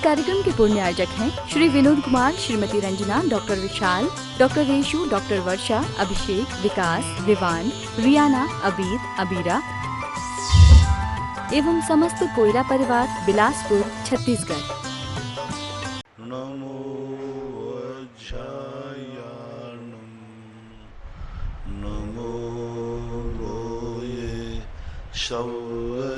कार्यक्रम के पूर्ण आयोजक हैं श्री विनोद कुमार, श्रीमती रंजना, डॉक्टर विशाल, डॉक्टर रेशु, डॉक्टर वर्षा, अभिषेक, विकास, विवान, रियाना, अबीद, अबीरा एवं समस्त कोयरा परिवार, बिलासपुर, छत्तीसगढ़। नमो वज्रायाणं नमो लोये शौरशाहूणं।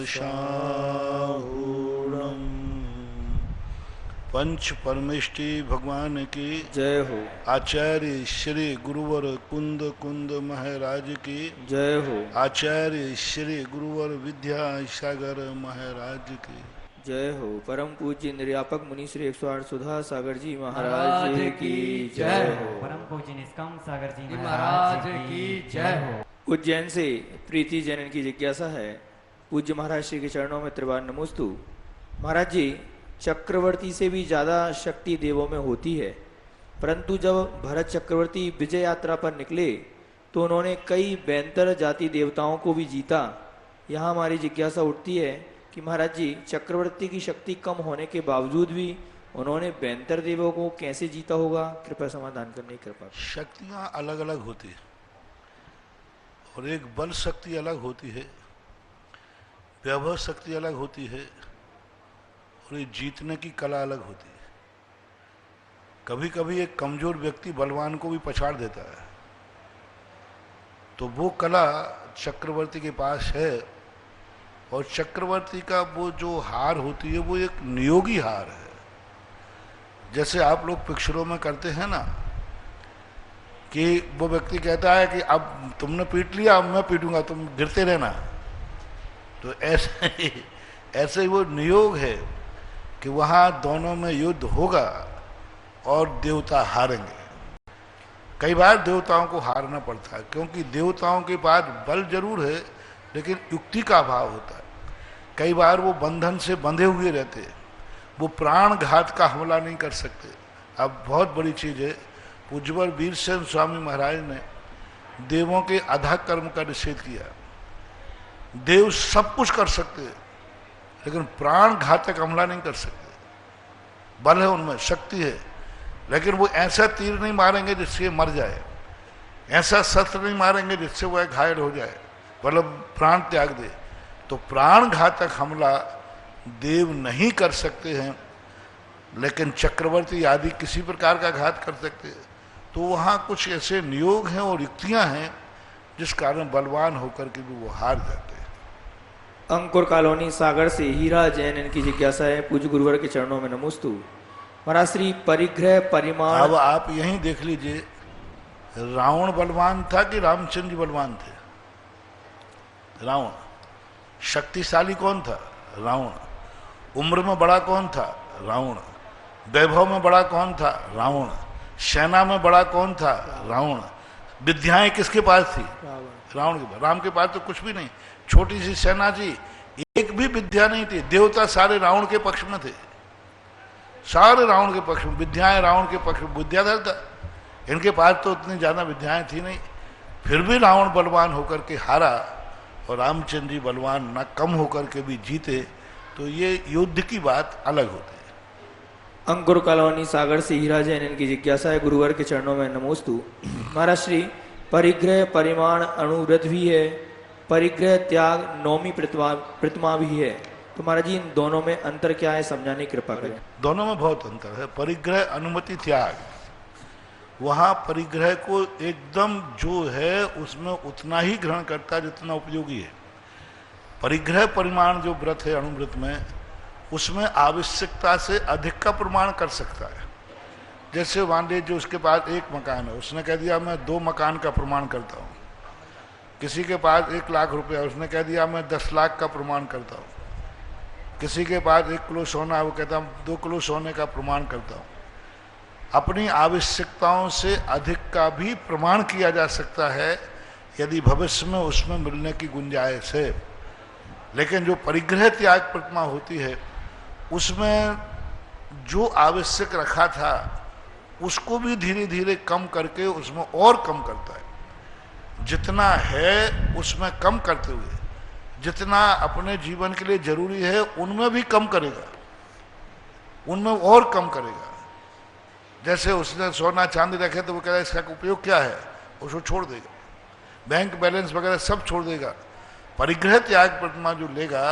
पंच परमेष्टि भगवान की जय हो। आचार्य श्री गुरुवर कुंद कुंद महाराज की जय हो। आचार्य श्री गुरुवर विद्यासागर महाराज की जय हो। परम पूज्य निर्यापक मुनि श्री 108 सुधा सागर जी महाराज की जय हो। परम पूज्य निष्काम सागर जी महाराज की जय हो। उज्जैन से प्रीति जैन की जिज्ञासा है, पूज्य महाराज श्री के चरणों में त्रिवार नमोस्तु। महाराज जी, चक्रवर्ती से भी ज्यादा शक्ति देवों में होती है, परंतु जब भरत चक्रवर्ती विजय यात्रा पर निकले तो उन्होंने कई बैंतर जाति देवताओं को भी जीता। यहाँ हमारी जिज्ञासा उठती है कि महाराज जी, चक्रवर्ती की शक्ति कम होने के बावजूद भी उन्होंने बैंतर देवों को कैसे जीता होगा? कृपया समाधान करने की कृपा। शक्तियां अलग अलग होती है और एक बल शक्ति अलग होती है, वैभव शक्ति अलग होती है और ये जीतने की कला अलग होती है। कभी कभी एक कमजोर व्यक्ति बलवान को भी पछाड़ देता है, तो वो कला चक्रवर्ती के पास है। और चक्रवर्ती का वो जो हार होती है वो एक नियोगी हार है। जैसे आप लोग पिक्चरों में करते हैं ना कि वो व्यक्ति कहता है कि अब तुमने पीट लिया, अब मैं पीटूंगा, तुम गिरते रहना। तो ऐसे ही वो नियोग है कि वहाँ दोनों में युद्ध होगा और देवता हारेंगे। कई बार देवताओं को हारना पड़ता है, क्योंकि देवताओं के पास बल जरूर है लेकिन युक्ति का अभाव होता है। कई बार वो बंधन से बंधे हुए रहते हैं, वो प्राण घात का हमला नहीं कर सकते। अब बहुत बड़ी चीज़ है, पूज्यवर वीरसेन स्वामी महाराज ने देवों के अधा कर्म का निषेध किया। देव सब कुछ कर सकते हैं लेकिन प्राण घातक हमला नहीं कर सकते। बल है उनमें, शक्ति है, लेकिन वो ऐसा तीर नहीं मारेंगे जिससे मर जाए, ऐसा शस्त्र नहीं मारेंगे जिससे वह घायल हो जाए, मतलब प्राण त्याग दे। तो प्राण घातक हमला देव नहीं कर सकते हैं, लेकिन चक्रवर्ती आदि किसी प्रकार का घात कर सकते हैं। तो वहाँ कुछ ऐसे नियोग हैं और युक्तियाँ हैं जिस कारण बलवान होकर के भी वो हार जाते हैं। अंकुर कॉलोनी सागर से हीरा जैन इनकी जिज्ञासा है, पूज्य गुरुवर के चरणों में नमोस्तु। महाराज श्री परिग्रह परिमाण। अब आप यहीं देख लीजिए, रावण बलवान था कि रामचंद्र जी बलवान थे? रावण। शक्तिशाली कौन था? रावण। उम्र में बड़ा कौन था? रावण। वैभव में बड़ा कौन था? रावण। सेना में बड़ा कौन था? रावण। विद्याएं किसके पास थी? रावण के पास। राम के पास तो कुछ भी नहीं, छोटी सी सेना थी, एक भी विद्या नहीं थी। देवता सारे रावण के पक्ष में थे, सारे रावण के पक्ष में, विद्याएं रावण के पक्ष में। विद्याधर था, इनके पास तो उतनी ज्यादा विद्याएं थी नहीं, फिर भी रावण बलवान होकर के हारा और रामचंद्र जी बलवान न कम होकर के भी जीते। तो ये युद्ध की बात अलग होती है। अंकुर कॉलोनी सागर से हीरा जैन इनकी जिज्ञासा है, गुरुवर के चरणों में नमोस्तु। महाराज श्री परिग्रह परिमाण अणुव्रत भी है, परिग्रह त्याग नौमी प्रतिमा भी है, तो महाराज जी इन दोनों में अंतर क्या है, समझाने की कृपा करें। दोनों में बहुत अंतर है। परिग्रह अनुमति त्याग, वहाँ परिग्रह को एकदम जो है उसमें उतना ही ग्रहण करता है जितना उपयोगी है। परिग्रह परिमाण जो व्रत है अणुव्रत में, उसमें आवश्यकता से अधिक का प्रमाण कर सकता है। जैसे मान लीजिए जो उसके पास एक मकान है, उसने कह दिया मैं 2 मकान का प्रमाण करता हूँ। किसी के पास 1 लाख रुपया, उसने कह दिया मैं 10 लाख का प्रमाण करता हूँ। किसी के पास 1 किलो सोना है, वो कहता हूँ 2 किलो सोने का प्रमाण करता हूँ। अपनी आवश्यकताओं से अधिक का भी प्रमाण किया जा सकता है यदि भविष्य में उसमें मिलने की गुंजाइश है। लेकिन जो परिग्रह त्याग प्रतिमा होती है, उसमें जो आवश्यक रखा था उसको भी धीरे धीरे कम करके उसमें और कम करता है। जितना है उसमें कम करते हुए जितना अपने जीवन के लिए जरूरी है उनमें भी कम करेगा। उनमें और कम करेगा। जैसे उसने सोना चांदी रखे तो वो कहेगा इसका उपयोग क्या है, उसको छोड़ देगा, बैंक बैलेंस वगैरह सब छोड़ देगा। परिग्रह त्याग प्रतिमा जो लेगा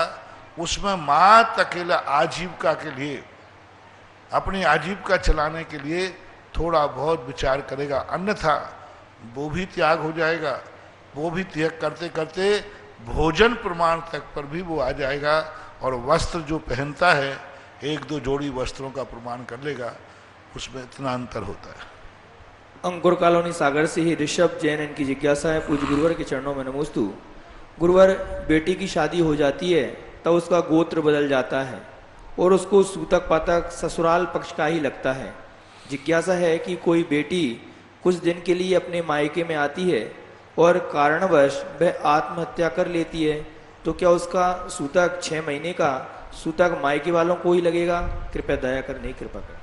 उसमें मात्र अकेला आजीविका के लिए, अपनी आजीविका चलाने के लिए थोड़ा बहुत विचार करेगा, अन्यथा वो भी त्याग हो जाएगा। वो भी त्याग करते करते भोजन प्रमाण तक पर भी वो आ जाएगा, और वस्त्र जो पहनता है एक दो जोड़ी वस्त्रों का प्रमाण कर लेगा, उसमें इतना अंतर होता है। अंकुर कॉलोनी सागर से ही ऋषभ जैन, इनकी जिज्ञासा है, पूज्य गुरुवर के चरणों में नमोस्तु। गुरुवर, बेटी की शादी हो जाती है तब उसका गोत्र बदल जाता है और उसको सूतक पातक ससुराल पक्ष का ही लगता है। जिज्ञासा है कि कोई बेटी कुछ दिन के लिए अपने मायके में आती है और कारणवश वह आत्महत्या कर लेती है, तो क्या उसका सूतक 6 महीने का सूतक मायके वालों को ही लगेगा? कृपया दया करने की कृपा करें।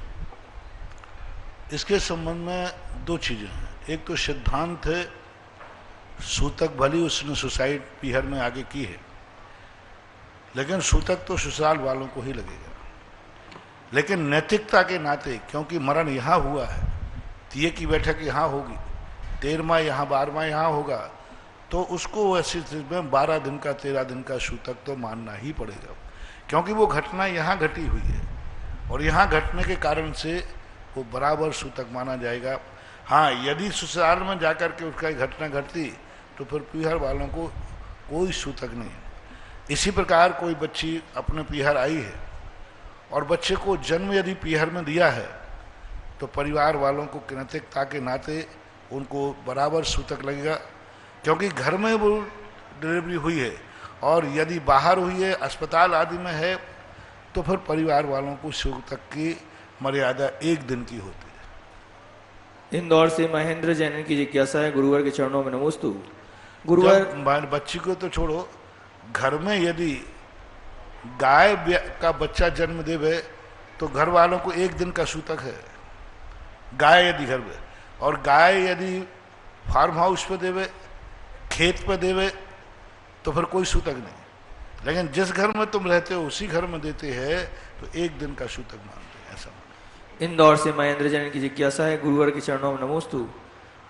इसके संबंध में दो चीजें हैं। एक तो सिद्धांत है, सूतक भली उसने सुसाइड पीहर में आगे की है, लेकिन सूतक तो ससुराल वालों को ही लगेगा। लेकिन नैतिकता के नाते, क्योंकि मरण यहाँ हुआ है, तिये की बैठक यहाँ होगी, 13वां यहाँ 12वां यहाँ होगा, तो उसको ऐसी स्थिति में 12 दिन का 13 दिन का सूतक तो मानना ही पड़ेगा, क्योंकि वो घटना यहाँ घटी हुई है और यहाँ घटने के कारण से वो बराबर सूतक माना जाएगा। हाँ, यदि ससुराल में जाकर के उसका घटना घटती तो फिर पीहर वालों को कोई सूतक नहीं। इसी प्रकार कोई बच्ची अपने पीहर आई है और बच्चे को जन्म यदि पीहर में दिया है तो परिवार वालों को नैतिकता के नाते उनको बराबर सूतक लगेगा, क्योंकि घर में वो डिलीवरी हुई है, और यदि बाहर हुई है, अस्पताल आदि में है, तो फिर परिवार वालों को सूतक की मर्यादा 1 दिन की होती है। इंदौर से महेंद्र जैन की जिज्ञासा है, गुरुवर के चरणों में नमोस्तु। गुरुवर, बच्ची को तो छोड़ो, घर में यदि गाय का बच्चा जन्म देवे तो घर वालों को 1 दिन का सूतक है, गाय यदि घर में, और गाय यदि फार्म हाउस पे देवे, खेत पे देवे, तो फिर कोई सूतक नहीं। लेकिन जिस घर में तुम रहते हो उसी घर में देते हैं तो 1 दिन का सूतक मानते हैं, ऐसा। इंदौर से महेंद्र जैन की जिज्ञासा है, गुरुवर के चरणों में नमोस्तु।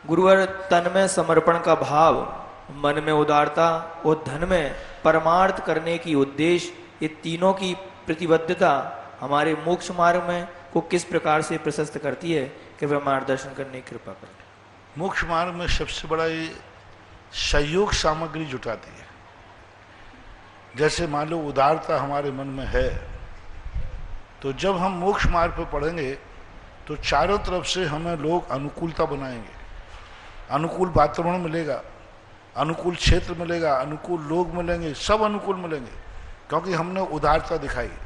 गुरुवर, तन में समर्पण का भाव, मन में उदारता और धन में परमार्थ करने की उद्देश्य, ये तीनों की प्रतिबद्धता हमारे मोक्ष मार्ग में को किस प्रकार से प्रशस्त करती है? कृपया मार्गदर्शन करने की कृपा करें। मोक्ष मार्ग में सबसे बड़ा ये सहयोग सामग्री जुटाती है। जैसे मान लो उदारता हमारे मन में है, तो जब हम मोक्ष मार्ग पर पढ़ेंगे तो चारों तरफ से हमें लोग अनुकूलता बनाएंगे, अनुकूल वातावरण मिलेगा, अनुकूल क्षेत्र मिलेगा, अनुकूल लोग मिलेंगे, सब अनुकूल मिलेंगे, क्योंकि हमने उदारता दिखाई है।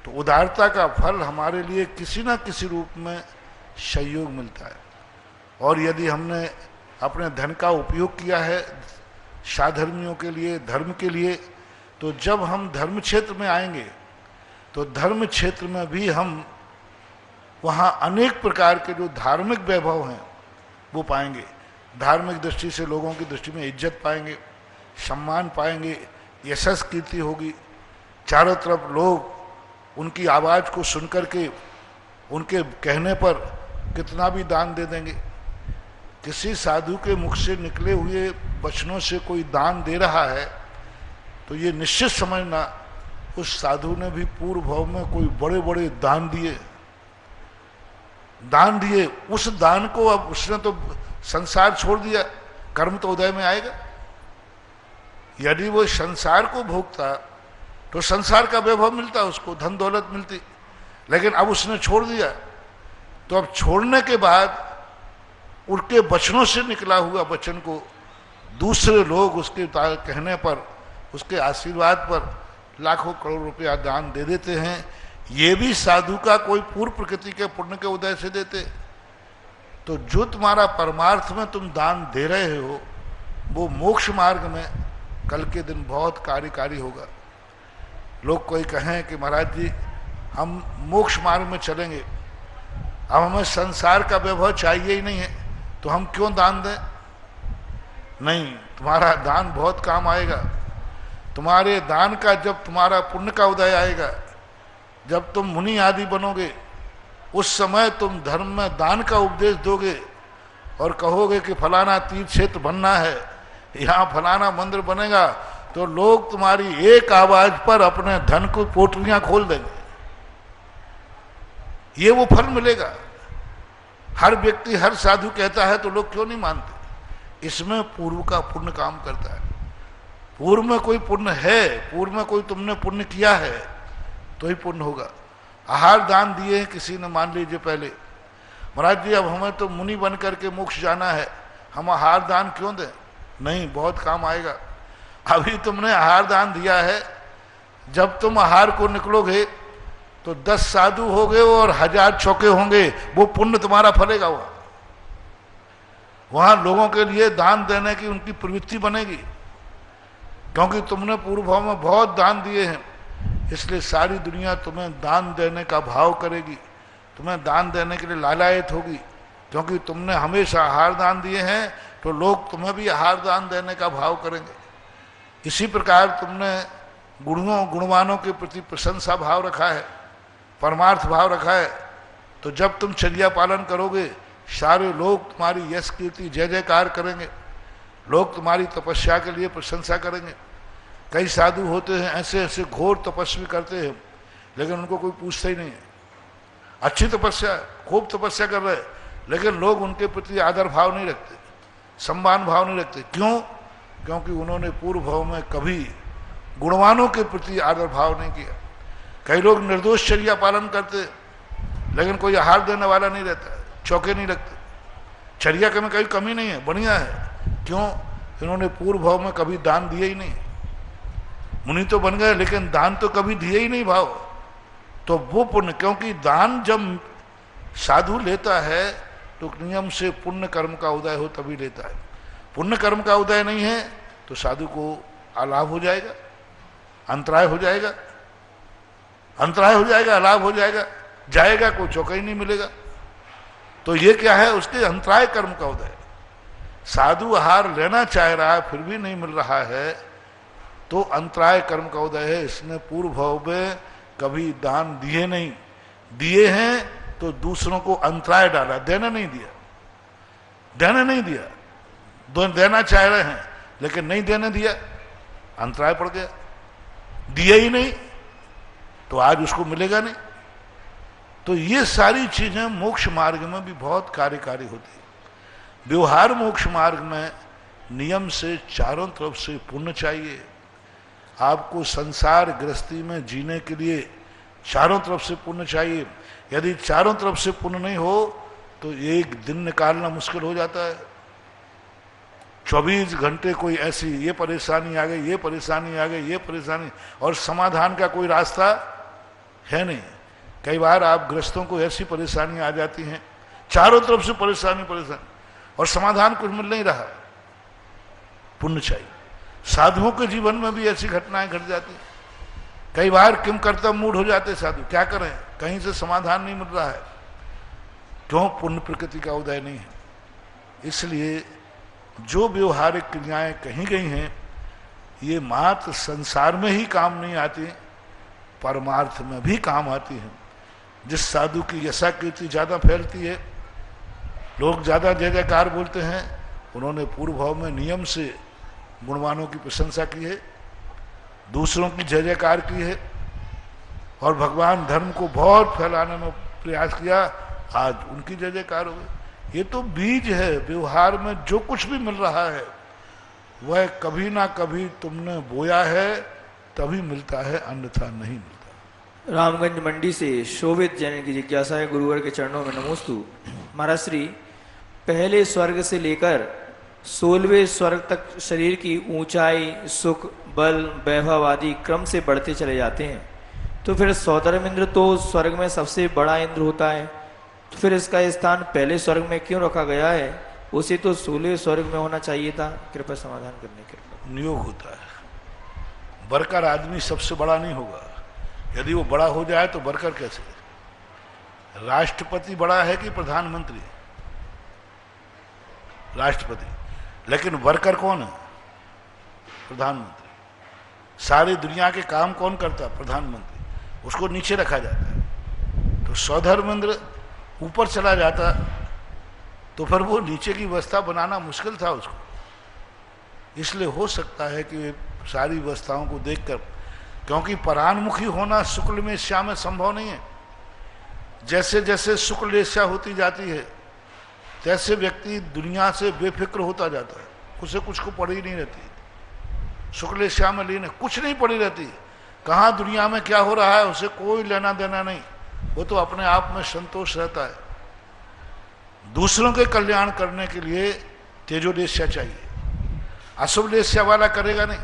तो उदारता का फल हमारे लिए किसी न किसी रूप में सहयोग मिलता है। और यदि हमने अपने धन का उपयोग किया है साधर्मियों के लिए, धर्म के लिए, तो जब हम धर्म क्षेत्र में आएंगे तो धर्म क्षेत्र में भी हम वहाँ अनेक प्रकार के जो धार्मिक वैभव हैं वो पाएंगे। धार्मिक दृष्टि से लोगों की दृष्टि में इज्जत पाएंगे, सम्मान पाएंगे, यशस कीर्ति होगी, चारों तरफ लोग उनकी आवाज़ को सुनकर के उनके कहने पर कितना भी दान दे देंगे। किसी साधु के मुख से निकले हुए वचनों से कोई दान दे रहा है तो ये निश्चित समझना उस साधु ने भी पूर्व भाव में कोई बड़े बड़े दान दिए। उस दान को अब उसने तो संसार छोड़ दिया, कर्म तो उदय में आएगा। यदि वो संसार को भोगता तो संसार का वैभव मिलता, उसको धन दौलत मिलती, लेकिन अब उसने छोड़ दिया। तो अब छोड़ने के बाद उनके वचनों से निकला हुआ वचन को दूसरे लोग उसके कहने पर, उसके आशीर्वाद पर लाखों करोड़ रुपया दान दे देते हैं। ये भी साधु का कोई पूर्व प्रकृति के पुण्य के उदय से देते। तो जो तुम्हारा परमार्थ में तुम दान दे रहे हो वो मोक्ष मार्ग में कल के दिन बहुत कार्यकारी होगा। लोग कोई कहें कि महाराज जी हम मोक्ष मार्ग में चलेंगे, अब हमें संसार का वैभव चाहिए ही नहीं है, तो हम क्यों दान दें? नहीं, तुम्हारा दान बहुत काम आएगा। तुम्हारे दान का जब तुम्हारा पुण्य का उदय आएगा जब तुम मुनि आदि बनोगे उस समय तुम धर्म में दान का उपदेश दोगे और कहोगे कि फलाना तीर्थ क्षेत्र बनना है, यहाँ फलाना मंदिर बनेगा, तो लोग तुम्हारी एक आवाज पर अपने धन को पोटलियां खोल देंगे। ये वो फल मिलेगा। हर व्यक्ति हर साधु कहता है तो लोग क्यों नहीं मानते? इसमें पूर्व का पुण्य काम करता है। पूर्व में कोई पुण्य है, पूर्व में कोई तुमने पुण्य किया है तो ही पुण्य होगा। आहार दान दिए हैं किसी ने, मान लीजिए पहले, महाराज जी अब हमें तो मुनि बन करके मोक्ष जाना है, हम आहार दान क्यों दें? नहीं, बहुत काम आएगा। अभी तुमने आहार दान दिया है, जब तुम आहार को निकलोगे तो 10 साधु हो गए और 1000 चौके होंगे, वो पुण्य तुम्हारा फलेगा। वहां लोगों के लिए दान देने की उनकी प्रवृत्ति बनेगी, क्योंकि तुमने पूर्व भाव में बहुत दान दिए हैं, इसलिए सारी दुनिया तुम्हें दान देने का भाव करेगी, तुम्हें दान देने के लिए लालायत होगी, क्योंकि तुमने हमेशा आहार दान दिए हैं तो लोग तुम्हें भी आहार दान देने का भाव करेंगे। इसी प्रकार तुमने गुणवानों के प्रति प्रशंसा भाव रखा है, परमार्थ भाव रखा है, तो जब तुम चर्या पालन करोगे सारे लोग तुम्हारी यश कीर्ति जय जयकार करेंगे, लोग तुम्हारी तपस्या के लिए प्रशंसा करेंगे। कई साधु होते हैं ऐसे ऐसे घोर तपस्वी करते हैं, लेकिन उनको कोई पूछता ही नहीं है। अच्छी तपस्या, खूब तपस्या कर रहे हैं, लेकिन लोग उनके प्रति आदर भाव नहीं रखते, सम्मान भाव नहीं रखते। क्यों? क्योंकि उन्होंने पूर्व भाव में कभी गुणवानों के प्रति आदर भाव नहीं किया। कई लोग निर्दोष चर्या पालन करते, लेकिन कोई आहार देने वाला नहीं रहता, चौके नहीं रखते। चर्या में कोई कमी नहीं है, बढ़िया है। क्यों? इन्होंने पूर्व भाव में कभी दान दिए ही नहीं। मुनि तो बन गए लेकिन दान तो कभी दिए ही नहीं भाव, तो वो पुण्य, क्योंकि दान जब साधु लेता है तो नियम से पुण्य कर्म का उदय हो तभी लेता है। पुण्य कर्म का उदय नहीं है तो साधु को अलाभ हो जाएगा, अंतराय हो जाएगा, अंतराय हो जाएगा, अलाभ हो जाएगा, जाएगा कोई चौका ही नहीं मिलेगा। तो ये क्या है? उसके अंतराय कर्म का उदय। साधु आहार लेना चाह रहा है फिर भी नहीं मिल रहा है तो अंतराय कर्म का उदय है। इसने पूर्व भाव में कभी दान दिए नहीं, दिए हैं तो दूसरों को अंतराय डाला, देना नहीं दिया, देना नहीं दिया। देना चाह रहे हैं लेकिन नहीं देने दिया, अंतराय पड़ गया। दिया ही नहीं तो आज उसको मिलेगा नहीं। तो ये सारी चीजें मोक्ष मार्ग में भी बहुत कार्यकारी होती है। व्यवहार मोक्ष मार्ग में नियम से चारों तरफ से पुण्य चाहिए। आपको संसार गृहस्थी में जीने के लिए चारों तरफ से पुण्य चाहिए। यदि चारों तरफ से पुण्य नहीं हो तो एक दिन निकालना मुश्किल हो जाता है। 24 घंटे कोई ऐसी ये परेशानी आ गई, ये परेशानी आ गई, ये परेशानी, और समाधान का कोई रास्ता है नहीं। कई बार आप गृहस्थों को ऐसी परेशानी आ जाती हैं, चारों तरफ से परेशानी परेशानी, और समाधान कुछ मिल नहीं रहा। पुण्य चाहिए। साधुओं के जीवन में भी ऐसी घटनाएं घट जाती। कई बार किम कर्तव्य मूड हो जाते साधु, क्या करें, कहीं से समाधान नहीं मिल रहा है। क्यों? पुण्य प्रकृति का उदय नहीं है। इसलिए जो व्यवहारिक क्रियाएं कही गई हैं ये मात्र संसार में ही काम नहीं आती, परमार्थ में भी काम आती हैं। जिस साधु की यशा कीर्ति ज्यादा फैलती है, लोग ज्यादा जय जयकार बोलते हैं, उन्होंने पूर्व भाव में नियम से गुणवानों की प्रशंसा की है, दूसरों की जय जयकार की है, और भगवान धर्म को बहुत फैलाने में प्रयास किया, आज उनकी जय जयकार हो गई। ये तो बीज है। व्यवहार में जो कुछ भी मिल रहा है वह कभी ना कभी तुमने बोया है तभी मिलता है, अन्यथा नहीं मिलता। रामगंज मंडी से शोभित जैन की जिज्ञासा है, गुरुवर के चरणों में नमोस्तु। महाराज श्री, पहले स्वर्ग से लेकर 16वें स्वर्ग तक शरीर की ऊंचाई, सुख, बल, वैभव आदि क्रम से बढ़ते चले जाते हैं, तो फिर सौतरम इंद्र तो स्वर्ग में सबसे बड़ा इंद्र होता है, तो फिर इसका स्थान पहले स्वर्ग में क्यों रखा गया है? उसे तो 16वें स्वर्ग में होना चाहिए था। कृपया समाधान करने के लिए। नियोग होता है। वर्कर आदमी सबसे बड़ा नहीं होगा। यदि वो बड़ा हो जाए तो वर्कर कैसे? राष्ट्रपति बड़ा है कि प्रधानमंत्री? राष्ट्रपति। लेकिन वर्कर कौन है? प्रधानमंत्री। सारी दुनिया के काम कौन करता? प्रधानमंत्री। उसको नीचे रखा जाता है। तो स्वधर्मेंद्र ऊपर चला जाता तो फिर वो नीचे की व्यवस्था बनाना मुश्किल था उसको। इसलिए हो सकता है कि वे सारी व्यवस्थाओं को देखकर, क्योंकि परान्मुखी होना शुक्ल में श्या में संभव नहीं है। जैसे जैसे शुक्ल एशिया होती जाती है तैसे व्यक्ति दुनिया से बेफिक्र होता जाता है, उसे कुछ को पड़ी नहीं रहती। शुक्ल एशिया में लीन कुछ नहीं पड़ी रहती, कहाँ दुनिया में क्या हो रहा है उसे कोई लेना देना नहीं, वो तो अपने आप में संतोष रहता है। दूसरों के कल्याण करने के लिए तेजोलेस्या चाहिए, अशुभ लेस्या वाला करेगा नहीं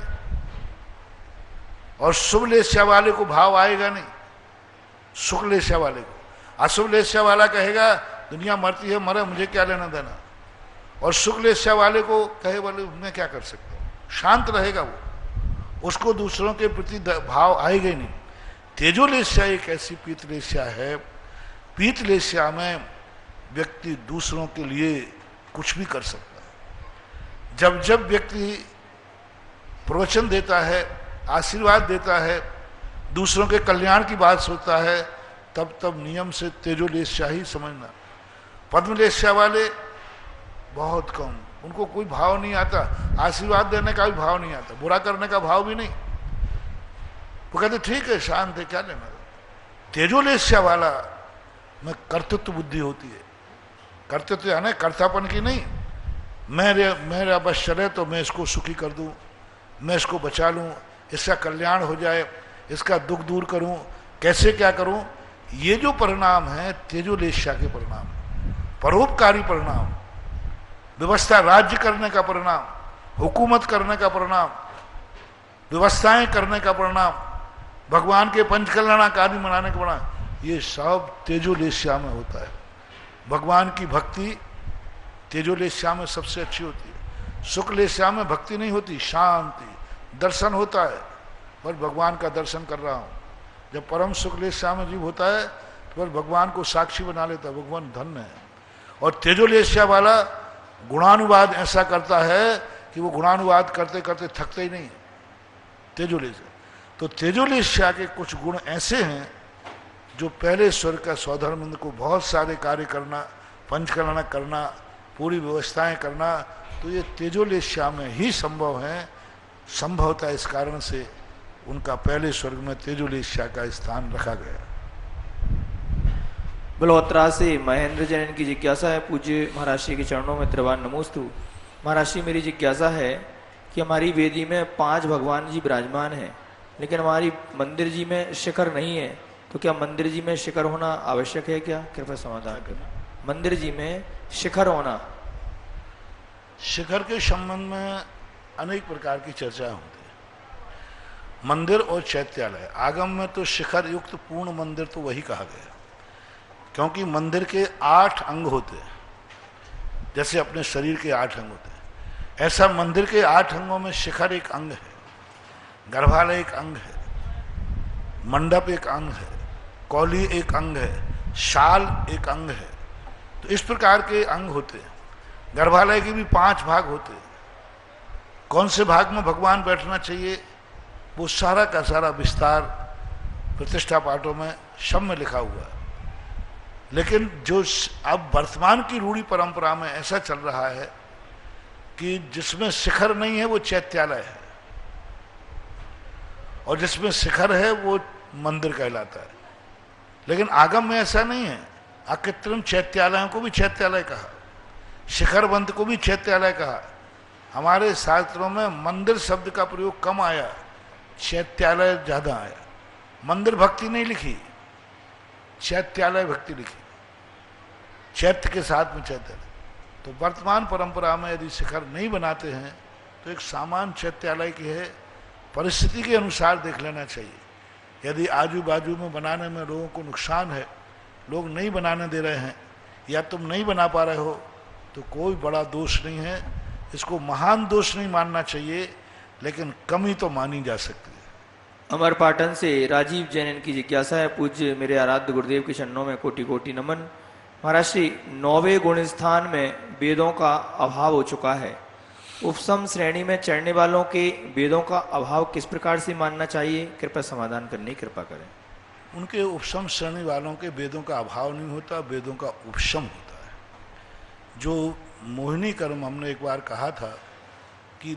और शुभ लेस्या वाले को भाव आएगा नहीं। शुक्ल लेस्या वाले को, अशुभ लेस्या वाला कहेगा दुनिया मरती है मरे मुझे क्या लेना देना, और शुक्ल लेस्या वाले को कहे बोले मैं क्या कर सकता हूँ, शांत रहेगा वो, उसको दूसरों के प्रति भाव आएगा ही नहीं। तेजोलेस्या एक ऐसी पीतलेस्या है, पीतलेस्या में व्यक्ति दूसरों के लिए कुछ भी कर सकता है। जब जब व्यक्ति प्रवचन देता है, आशीर्वाद देता है, दूसरों के कल्याण की बात सोचता है, तब तब नियम से तेजोलेस्या ही समझना। पद्मलेस्या वाले बहुत कम, उनको कोई भाव नहीं आता, आशीर्वाद देने का भी भाव नहीं आता, बुरा करने का भाव भी नहीं। वो कहते ठीक है शांत है क्या लेना। तेजोलेस्या वाला में कर्तृत्व बुद्धि होती है, कर्तृत्व यानी कर्तापन की नहीं, मेरा बस चले तो मैं इसको सुखी कर दूं, मैं इसको बचा लूं, इसका कल्याण हो जाए, इसका दुख दूर करूं, कैसे क्या करूं। ये जो परिणाम है तेजोलेस्या के परिणाम, परोपकारी परिणाम, व्यवस्था राज्य करने का परिणाम, हुकूमत करने का परिणाम, व्यवस्थाएं करने का परिणाम, भगवान के पंचकल्याणकारी मनाने का परिणाम, ये सब तेजोलेस्या में होता है। भगवान की भक्ति तेजोलेस्या में सबसे अच्छी होती है। शुक्लेस्या में भक्ति नहीं होती, शांति, दर्शन होता है, पर भगवान का दर्शन कर रहा हूं। जब परम शुक्लेस्या में जीव होता है तो फिर भगवान को साक्षी बना लेता है, भगवान धन्य है। और तेजोलेस्या वाला गुणानुवाद ऐसा करता है कि वो गुणानुवाद करते करते थकते ही नहीं। तेजोलेस्या तो तेजोलेस्या के कुछ गुण ऐसे हैं जो पहले स्वर का स्वधर्मेंद्र को बहुत सारे कार्य करना, पंचकल्याण करना, पूरी व्यवस्थाएं करना, तो ये तेजोलेस्या में ही संभव है। संभवतः इस कारण से उनका पहले स्वर्ग में तेजोलेस्या का स्थान रखा गया। बलहोत्रा से महेंद्र जैन की जिज्ञासा है, पूज्य महाराज श्री के चरणों में त्रिवान नमोस्तु। महाराज श्री मेरी जिज्ञासा है कि हमारी वेदी में 5 भगवान जी विराजमान हैं, लेकिन हमारी मंदिर जी में शिखर नहीं है, तो क्या मंदिर जी में शिखर होना आवश्यक है क्या? कृपया समाधान करना। मंदिर जी में शिखर होना, शिखर के संबंध में अनेक प्रकार की चर्चा होती है। मंदिर और चैत्यालय, आगम में तो शिखर युक्त पूर्ण मंदिर तो वही कहा गया, क्योंकि मंदिर के 8 अंग होते हैं, जैसे अपने शरीर के 8 अंग होते हैं, ऐसा मंदिर के 8 अंगों में शिखर एक अंग है, गर्भालय एक अंग है, मंडप एक अंग है, कौली एक अंग है, शाल एक अंग है। तो इस प्रकार के अंग होते हैं। गर्भालय के भी 5 भाग होते हैं। कौन से भाग में भगवान बैठना चाहिए वो सारा का सारा विस्तार प्रतिष्ठा पाठों में सब में लिखा हुआ है। लेकिन जो अब वर्तमान की रूढ़ी परंपरा में ऐसा चल रहा है कि जिसमें शिखर नहीं है वो चैत्यालय है, और जिसमें शिखर है वो मंदिर कहलाता है। लेकिन आगम में ऐसा नहीं है। अकृत्रिम चैत्यालयों को भी चैत्यालय कहा, शिखरबंद को भी चैत्यालय कहा। हमारे शास्त्रों में मंदिर शब्द का प्रयोग कम आया, चैत्यालय ज्यादा आया। मंदिर भक्ति नहीं लिखी, चैत्यालय भक्ति लिखी, चैत्य के साथ में चैत्यालय। तो वर्तमान परंपरा में यदि शिखर नहीं बनाते हैं तो एक सामान्य चैत्यालय की है, परिस्थिति के अनुसार देख लेना चाहिए। यदि आजू बाजू में बनाने में लोगों को नुकसान है, लोग नहीं बनाने दे रहे हैं, या तुम नहीं बना पा रहे हो, तो कोई बड़ा दोष नहीं है। इसको महान दोष नहीं मानना चाहिए, लेकिन कमी तो मानी जा सकती है। अमरपाटन से राजीव जैन की जिज्ञासा है, पूज्य मेरे आराध्य गुरुदेव के चरणों में कोटि कोटि नमन। महाराज श्री 9वें गुण स्थान में वेदों का अभाव हो चुका है, उपसम श्रेणी में चढ़ने वालों के वेदों का अभाव किस प्रकार से मानना चाहिए? कृपया समाधान करने की कृपा करें। उनके उपशम श्रेणी वालों के वेदों का अभाव नहीं होता, वेदों का उपशम होता है। जो मोहिनी कर्म हमने एक बार कहा था कि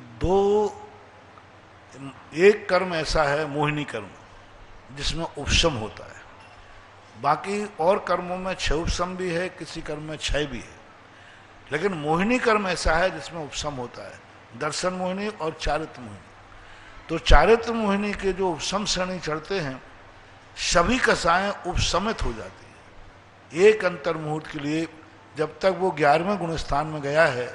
एक कर्म ऐसा है मोहिनी कर्म जिसमें उपशम होता है, बाकी और कर्मों में क्षय उपशम भी है, किसी कर्म में क्षय भी है, लेकिन मोहिनी कर्म ऐसा है जिसमें उपशम होता है, दर्शन मोहिनी और चारित्र मोहिनी। तो चारित्र मोहिनी के जो उपशम श्रेणी चढ़ते हैं सभी कसाएं उपशमित हो जाती है। एक अंतर मुहूर्त के लिए जब तक वो 11वें गुण स्थान में गया है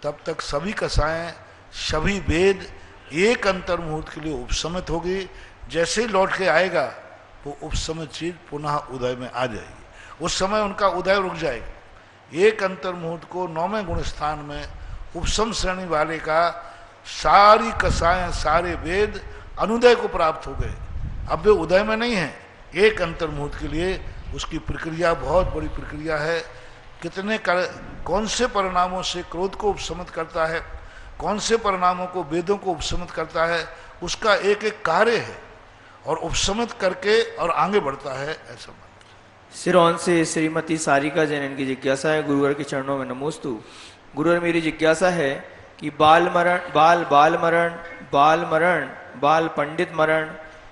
तब तक सभी कसाएं, सभी वेद एक अंतर मुहूर्त के लिए उपशमित होगी। जैसे ही लौट के आएगा वो उपशमित चीज पुनः उदय में आ जाएगी, उस समय उनका उदय रुक जाएगा। एक अंतर मुहूर्त को 9वें गुण स्थान में उपशम श्रेणी वाले का सारी कसाएं, सारे वेद अनुदय को प्राप्त हो गए, अब वे उदय में नहीं है। एक अंतर मुहूर्त के लिए उसकी प्रक्रिया बहुत बड़ी प्रक्रिया है। कौन से परिणामों से क्रोध को उपशमित करता है, कौन से परिणामों को वेदों को उपशमित करता है, उसका एक एक कार्य है और उपशमित करके और आगे बढ़ता है, ऐसा मानते। सिरौन से श्रीमती सारिका जैन, इनकी जिज्ञासा है, गुरुवर के चरणों में नमोस्तु। गुरुवर, मेरी जिज्ञासा है कि बाल मरण, बाल बाल मरण, बाल मरण, बाल पंडित मरण,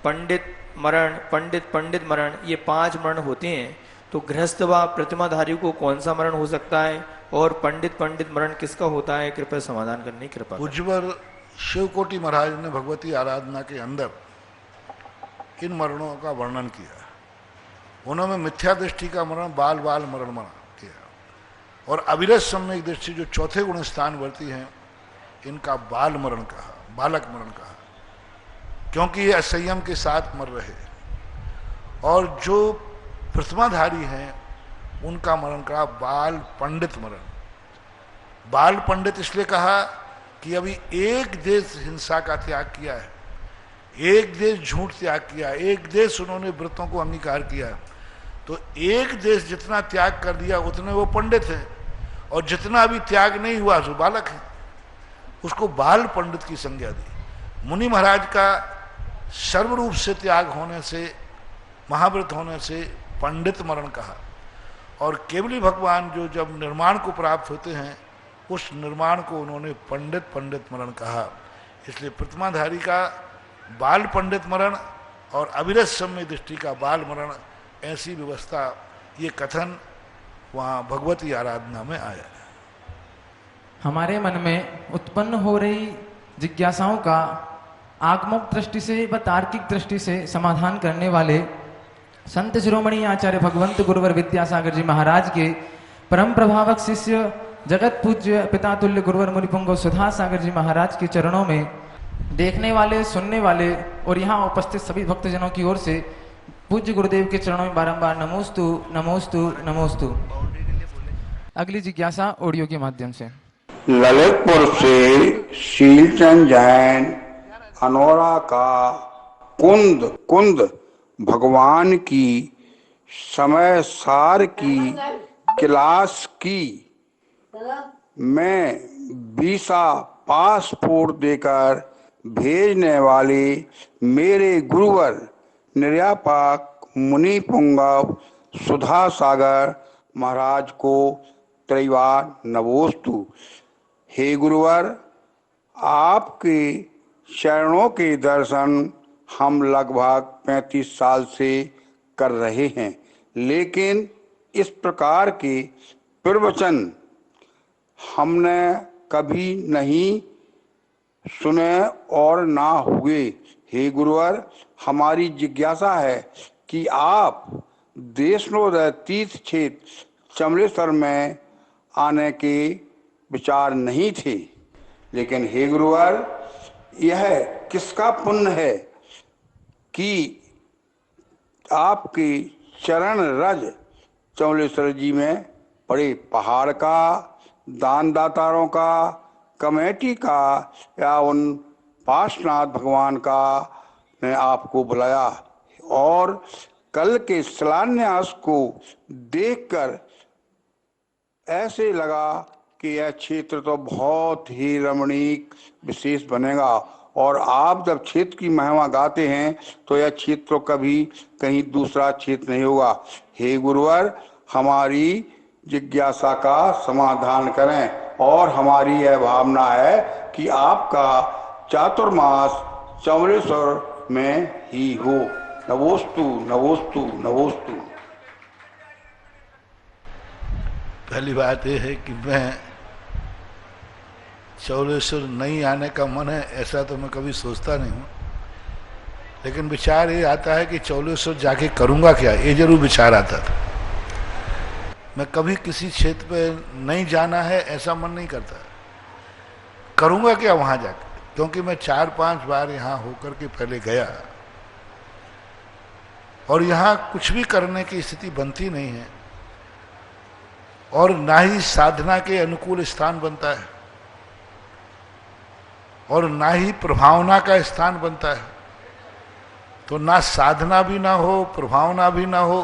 पंडित मरण, पंडित पंडित मरण, ये 5 मरण होते हैं, तो गृहस्थ व प्रतिमाधारी को कौन सा मरण हो सकता है और पंडित पंडित मरण किसका होता है? कृपया समाधान करने की कृपा। पूज्यवर शिवकोटि महाराज ने भगवती आराधना के अंदर इन मरणों का वर्णन किया। उन्होंने मिथ्या दृष्टि का मरण बाल बाल मरण किया और अविरत सम्यक दृष्टि जो चौथे गुण स्थान वर्ती हैं इनका बाल मरण कहा, बालक मरण कहा, क्योंकि ये असंयम के साथ मर रहे। और जो प्रतिमाधारी हैं उनका मरण कहा बाल पंडित मरण। बाल पंडित इसलिए कहा कि अभी एक देश हिंसा का त्याग किया है, एक देश झूठ त्याग किया, एक देश उन्होंने व्रतों को अंगीकार किया, तो एक देश जितना त्याग कर दिया उतने वो पंडित हैं, और जितना अभी त्याग नहीं हुआ वो बालक है, उसको बाल पंडित की संज्ञा दी। मुनि महाराज का सर्वरूप से त्याग होने से, महाव्रत होने से पंडित मरण कहा। और केवली भगवान जो जब निर्माण को प्राप्त होते हैं उस निर्माण को उन्होंने पंडित पंडित मरण कहा। इसलिए प्रतिमाधारी का बाल पंडित मरण और अविरत सम्य दृष्टि का बाल मरण, ऐसी व्यवस्था, ये कथन वहाँ भगवती आराधना में आया है। हमारे मन में उत्पन्न हो रही जिज्ञासाओं का आगमोक्त दृष्टि से व तार्किक दृष्टि से समाधान करने वाले संत शिरोमणि आचार्य भगवंत गुरुवर विद्यासागर जी महाराज के परम प्रभावक शिष्य जगत पूज्य पिता तुल्य गुरुवर मुनिपुंगव सुधा सागर जी महाराज के चरणों में देखने वाले, सुनने वाले और यहाँ उपस्थित सभी भक्तजनों की ओर से पूज्य गुरुदेव के चरणों में बारंबार नमोस्तु नमोस्तु नमोस्तु। अगली जिज्ञासा ऑडियो के माध्यम से। ललितपुर से शीलचंद जैन अनोरा का कुंद भगवान की समय सार की क्लास की मैं वीसा पासपोर्ट देकर भेजने वाले मेरे गुरुवर निर्यापक मुनि पुंगव सुधा सागर महाराज को त्रैवार नमोस्तु। हे गुरुवर, आपके चरणों के दर्शन हम लगभग 35 साल से कर रहे हैं, लेकिन इस प्रकार के प्रवचन हमने कभी नहीं सुने और ना हुए। हे गुरुवर, हमारी जिज्ञासा है कि आप देशनोदय तीर्थ क्षेत्र चमलेश्वर में आने के विचार नहीं थे, लेकिन हे गुरुवर, यह किसका पुण्य है कि आपके चरण रज चमलेश्वर जी में पड़े। पहाड़ का, दान दातारों का, कमेटी का या उन पार्श्वनाथ भगवान का ने आपको बुलाया, और कल के शिलान्यास को देखकर ऐसे लगा कि यह क्षेत्र तो बहुत ही रमणीक विशेष बनेगा, और आप जब क्षेत्र की महिमा गाते हैं तो यह क्षेत्र कभी कहीं दूसरा क्षेत्र नहीं होगा। हे गुरुवर, हमारी जिज्ञासा का समाधान करें और हमारी यह भावना है कि आपका चातुर्मास चौलेश्वर में ही हो। नमोस्तु नमोस्तु नमोस्तु। पहली बात यह है कि मैं चौलेश्वर नहीं आने का मन है ऐसा तो मैं कभी सोचता नहीं हूँ, लेकिन विचार ये आता है कि चौलेश्वर जाके करूँगा क्या, ये जरूर विचार आता था। मैं कभी किसी क्षेत्र पे नहीं जाना है ऐसा मन नहीं करता, करूँगा क्या वहाँ जाकर, क्योंकि मैं 4-5 बार यहाँ होकर के पहले गया और यहाँ कुछ भी करने की स्थिति बनती नहीं है और ना ही साधना के अनुकूल स्थान बनता है और ना ही प्रभावना का स्थान बनता है। तो ना साधना भी ना हो, प्रभावना भी ना हो,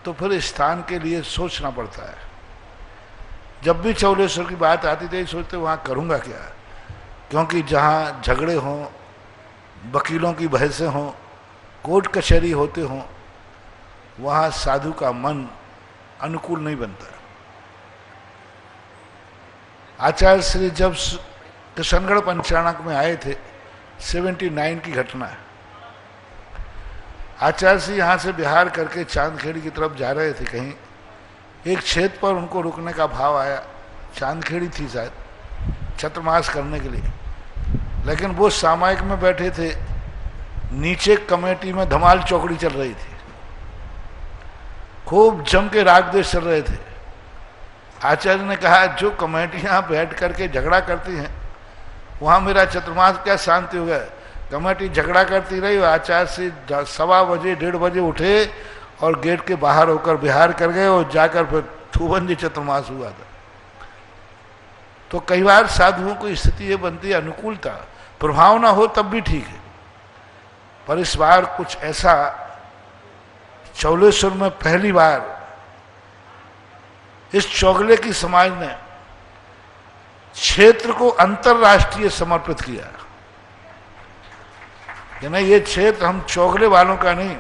तो फिर स्थान के लिए सोचना पड़ता है। जब भी चौलेश्वर की बात आती थी सोचते वहाँ करूँगा क्या, क्योंकि जहाँ झगड़े हों, वकीलों की बहसें हों, कोर्ट कचहरी होते हों, वहाँ साधु का मन अनुकूल नहीं बनता। आचार्य श्री जब किशनगढ़ पंचानक में आए थे, 79 की घटना है। आचार्य श्री यहाँ से बिहार करके चांदखेड़ी की तरफ जा रहे थे, कहीं एक क्षेत्र पर उनको रुकने का भाव आया, चांदखेड़ी थी शायद, छत्रमास करने के लिए। लेकिन वो सामायिक में बैठे थे, नीचे कमेटी में धमाल चौकड़ी चल रही थी, खूब जम के राग देश चल रहे थे। आचार्य ने कहा जो कमेटियां बैठ करके झगड़ा करती हैं वहां मेरा चतुर्मास क्या शांति हो गया। कमेटी झगड़ा करती रही, आचार्य से 1:15 बजे 1:30 बजे उठे और गेट के बाहर होकर बिहार कर गए और जाकर फिर थूबंदी चतुर्मास हुआ था। तो कई बार साधुओं को स्थिति ये बनती है अनुकूलता, प्रभावना हो तब भी ठीक है, पर इस बार कुछ ऐसा चौलेश्वर में पहली बार इस चौगले की समाज ने क्षेत्र को अंतरराष्ट्रीय समर्पित किया कि नहीं, ये क्षेत्र हम चौगले वालों का नहीं,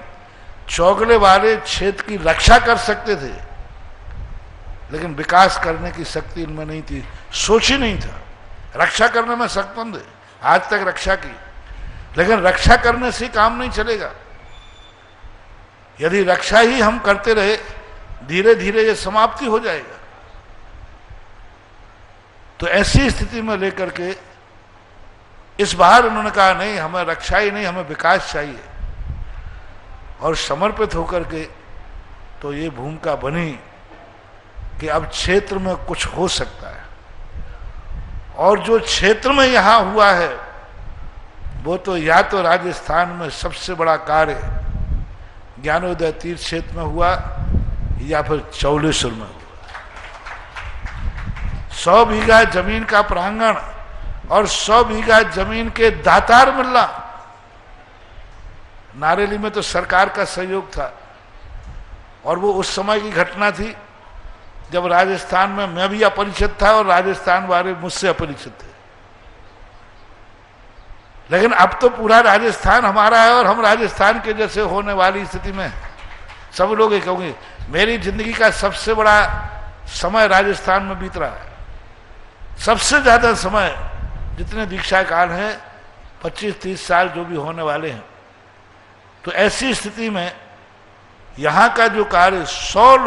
चौगले वाले क्षेत्र की रक्षा कर सकते थे लेकिन विकास करने की शक्ति इनमें नहीं थी, सोच ही नहीं था। रक्षा करने में शक्तिमंद है, आज तक रक्षा की, लेकिन रक्षा करने से काम नहीं चलेगा। यदि रक्षा ही हम करते रहे धीरे धीरे ये समाप्ति हो जाएगा। तो ऐसी स्थिति में लेकर के इस बार उन्होंने कहा नहीं, हमें रक्षा ही नहीं, हमें विकास चाहिए, और समर्पित होकर के तो ये भूमिका बनी कि अब क्षेत्र में कुछ हो सकता है। और जो क्षेत्र में यहां हुआ है वो तो या तो राजस्थान में सबसे बड़ा कार्य ज्ञानोदय तीर्थ क्षेत्र में हुआ या फिर चौलेश्वर में हुआ। 100 बीघा जमीन का प्रांगण और 100 बीघा जमीन के दातार मिलना। नारेली में तो सरकार का सहयोग था और वो उस समय की घटना थी जब राजस्थान में मैं भी अपरिचित था और राजस्थान वाले मुझसे अपरिचित थे। लेकिन अब तो पूरा राजस्थान हमारा है और हम राजस्थान के जैसे होने वाली स्थिति में सब लोग ये कहोगे मेरी जिंदगी का सबसे बड़ा समय राजस्थान में बीत रहा है। सबसे ज्यादा समय जितने दीक्षा काल हैं 25-30 साल जो भी होने वाले हैं। तो ऐसी स्थिति में यहां का जो कार्य 100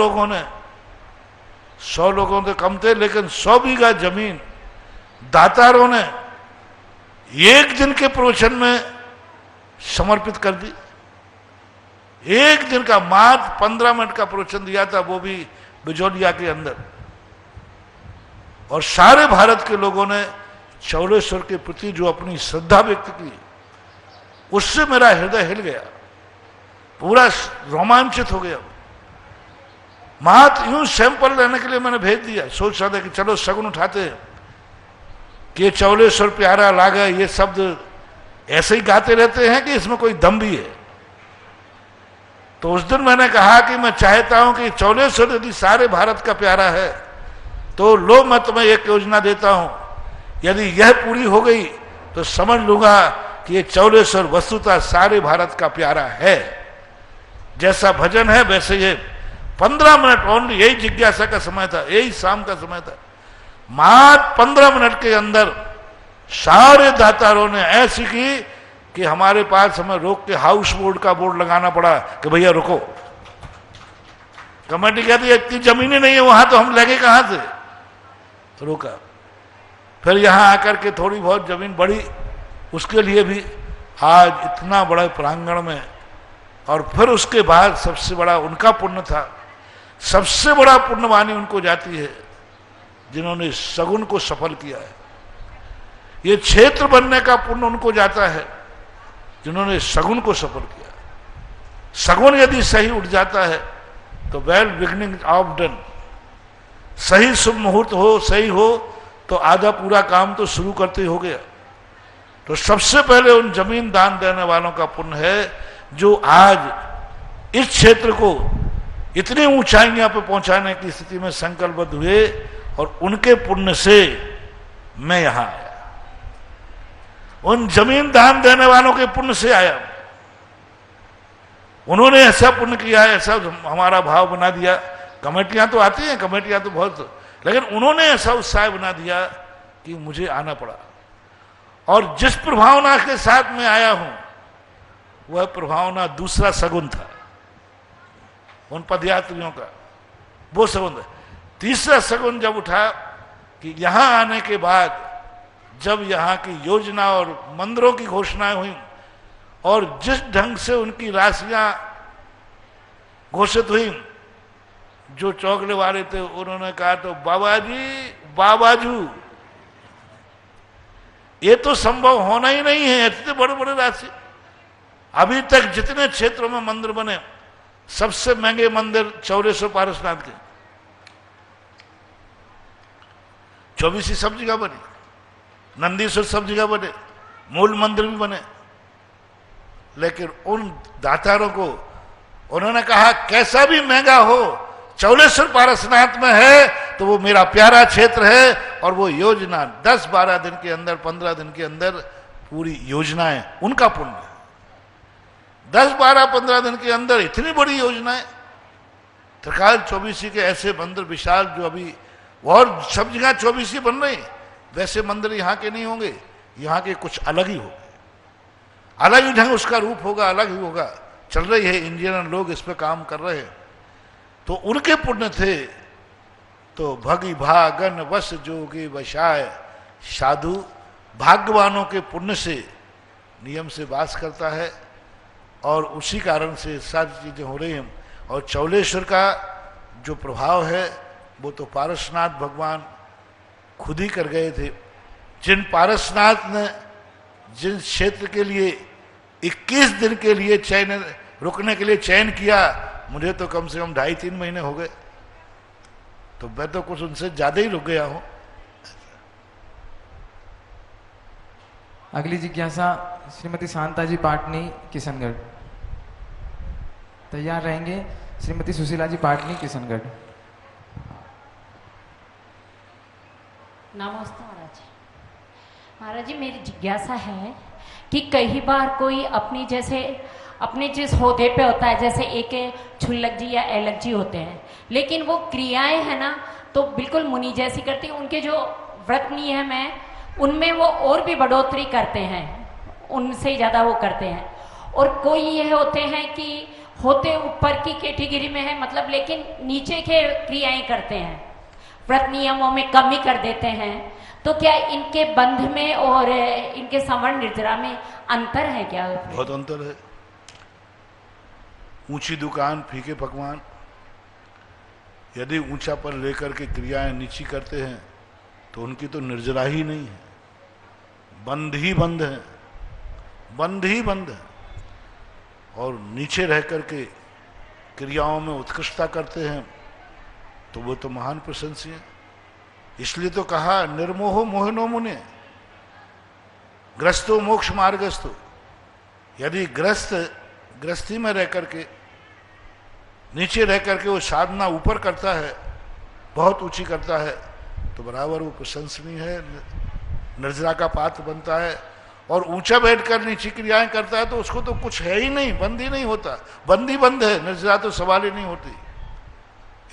लोगों तो कम थे, लेकिन 100 बीघा जमीन दातारों ने एक दिन के प्रवचन में समर्पित कर दी। एक दिन का मात्र 15 मिनट का प्रवचन दिया था, वो भी बिजोलिया के अंदर, और सारे भारत के लोगों ने चौलेश्वर के प्रति जो अपनी श्रद्धा व्यक्त की उससे मेरा हृदय हिल गया, पूरा रोमांचित हो गया। मात्र यूं सैंपल लेने के लिए मैंने भेज दिया, सोच रहा था कि चलो शगुन उठाते हैं कि चौलेश्वर प्यारा लागा, ये शब्द ऐसे ही गाते रहते हैं कि इसमें कोई दम भी है। तो उस दिन मैंने कहा कि मैं चाहता हूं कि चौलेश्वर यदि सारे भारत का प्यारा है तो लो मैं तुम्हें एक योजना देता हूं, यदि यह पूरी हो गई तो समझ लूंगा कि ये चौलेश्वर वस्तुतः सारे भारत का प्यारा है। जैसा भजन है वैसे ये 15 मिनट ओनली, यही जिज्ञासा का समय था, यही शाम का समय था। मात्र 15 मिनट के अंदर सारे दातारों ने ऐसी की कि हमारे पास हमें रोक के हाउस बोर्ड का बोर्ड लगाना पड़ा कि भैया रुको। कमेटी कहती है इतनी जमीनें नहीं है वहां, तो हम लेंगे कहां से, तो रोका। फिर यहां आकर के थोड़ी बहुत जमीन बढ़ी, उसके लिए भी आज इतना बड़ा प्रांगण में। और फिर उसके बाद सबसे बड़ा उनका पुण्य था, सबसे बड़ा पुण्यवानी उनको जाती है जिन्होंने सगुन को सफल किया है। ये क्षेत्र बनने का पुण्य उनको जाता है जिन्होंने सगुन को सफल किया। सगुन यदि सही उठ जाता है तो वेल बिगनिंग ऑफ डन, सही शुभ मुहूर्त हो, सही हो तो आधा पूरा काम तो शुरू करते ही हो गया। तो सबसे पहले उन जमीन दान देने वालों का पुण्य है जो आज इस क्षेत्र को इतनी ऊंचाइयां पर पहुंचाने की स्थिति में संकल्पबद्ध हुए, और उनके पुण्य से मैं यहां आया, उन जमीन दान देने वालों के पुण्य से आया। उन्होंने ऐसा पुण्य किया, ऐसा हमारा भाव बना दिया। कमेटियां तो आती हैं, कमेटियां तो बहुत, लेकिन उन्होंने ऐसा उत्साह बना दिया कि मुझे आना पड़ा। और जिस प्रभावना के साथ मैं आया हूं वह प्रभावना दूसरा सगुन था उन पदयात्रियों का, वो सगुन था। तीसरा सगुन जब उठा कि यहां आने के बाद जब यहां की योजना और मंदिरों की घोषणाएं हुई और जिस ढंग से उनकी राशियां घोषित हुई, जो चौगले वाले थे उन्होंने कहा तो बाबा जी, बाबाजू, ये तो संभव होना ही नहीं है, इतने बड़े बड़े राशि। अभी तक जितने क्षेत्रों में मंदिर बने सबसे महंगे मंदिर चौलेश्वर पारसनाथ के, 24 सब जगह बने, नंदीश्वर सब जगह बने, मूल मंदिर भी बने। लेकिन उन दातारों को उन्होंने कहा कैसा भी महंगा हो चौलेश्वर पारसनाथ में है तो वो मेरा प्यारा क्षेत्र है, और वो योजना 10-12 दिन के अंदर, 15 दिन के अंदर पूरी योजनाएं उनका पुण्य है। 10-12-15 दिन के अंदर इतनी बड़ी योजनाएं, त्रिकाल 24 के ऐसे मंदिर विशाल जो अभी और सब जगह 24 बन रहे हैं, वैसे मंदिर यहाँ के नहीं होंगे, यहाँ के कुछ अलग ही होंगे, अलग ही ढंग उसका रूप होगा, अलग ही होगा। चल रही है, इंजीनियर लोग इस पर काम कर रहे हैं। तो उनके पुण्य थे। तो भगी भागन वश जोगी वशाय, साधु भाग्यवानों के पुण्य से नियम से वास करता है, और उसी कारण से सारी चीजें हो रही हैं। और चौलेश्वर का जो प्रभाव है वो तो पारसनाथ भगवान खुद ही कर गए थे। जिन पारसनाथ ने जिन क्षेत्र के लिए 21 दिन के लिए चयन रुकने के लिए चयन किया, मुझे तो कम से कम 2.5-3 महीने हो गए, तो मैं तो कुछ उनसे ज्यादा ही रुक गया हूं। अगली जिज्ञासा श्रीमती शांता जी पाटनी, किशनगढ़। तैयार रहेंगे श्रीमती सुशीला जी पाटनी, किशनगढ़। नमस्ते महाराज जी। महाराज जी, मेरी जिज्ञासा है कि कई बार कोई अपने जिस होदे पे होता है, जैसे एक छुल्लक जी या एलक जी होते हैं, लेकिन वो क्रियाएं है ना तो बिल्कुल मुनि जैसी करती हैं। उनके जो व्रत नियम है उनमें वो और भी बढ़ोतरी करते हैं, उनसे ज़्यादा वो करते हैं। और कोई ये होते हैं कि होते ऊपर की कैटेगरी में है, मतलब लेकिन नीचे के क्रियाएं करते हैं, व्रत नियमों में कमी कर देते हैं। तो क्या इनके बंध में और इनके सवर्ण निर्जरा में अंतर है क्या? बहुत अंतर है। ऊंची दुकान फीके पकवान, यदि ऊंचा पर लेकर के क्रियाएं नीची करते हैं तो उनकी तो निर्जरा ही नहीं है, बंध ही बंध है, बंध ही बंध है। और नीचे रह करके क्रियाओं में उत्कृष्टता करते हैं तो वो तो महान प्रशंसीय है। इसलिए तो कहा निर्मोह मोहनो मुने ग्रस्तो मोक्ष मार्गस्थो। यदि गृहस्थी में रह करके नीचे रह करके वो साधना ऊपर करता है, बहुत ऊंची करता है, तो बराबर वो प्रशंसनीय है, निर्जरा का पात्र बनता है। और ऊंचा बैठकर नीची क्रियाएं करता है तो उसको तो कुछ है ही नहीं, बंद ही नहीं होता, बंद ही बंद है, निर्जरा तो सवाल ही नहीं होती।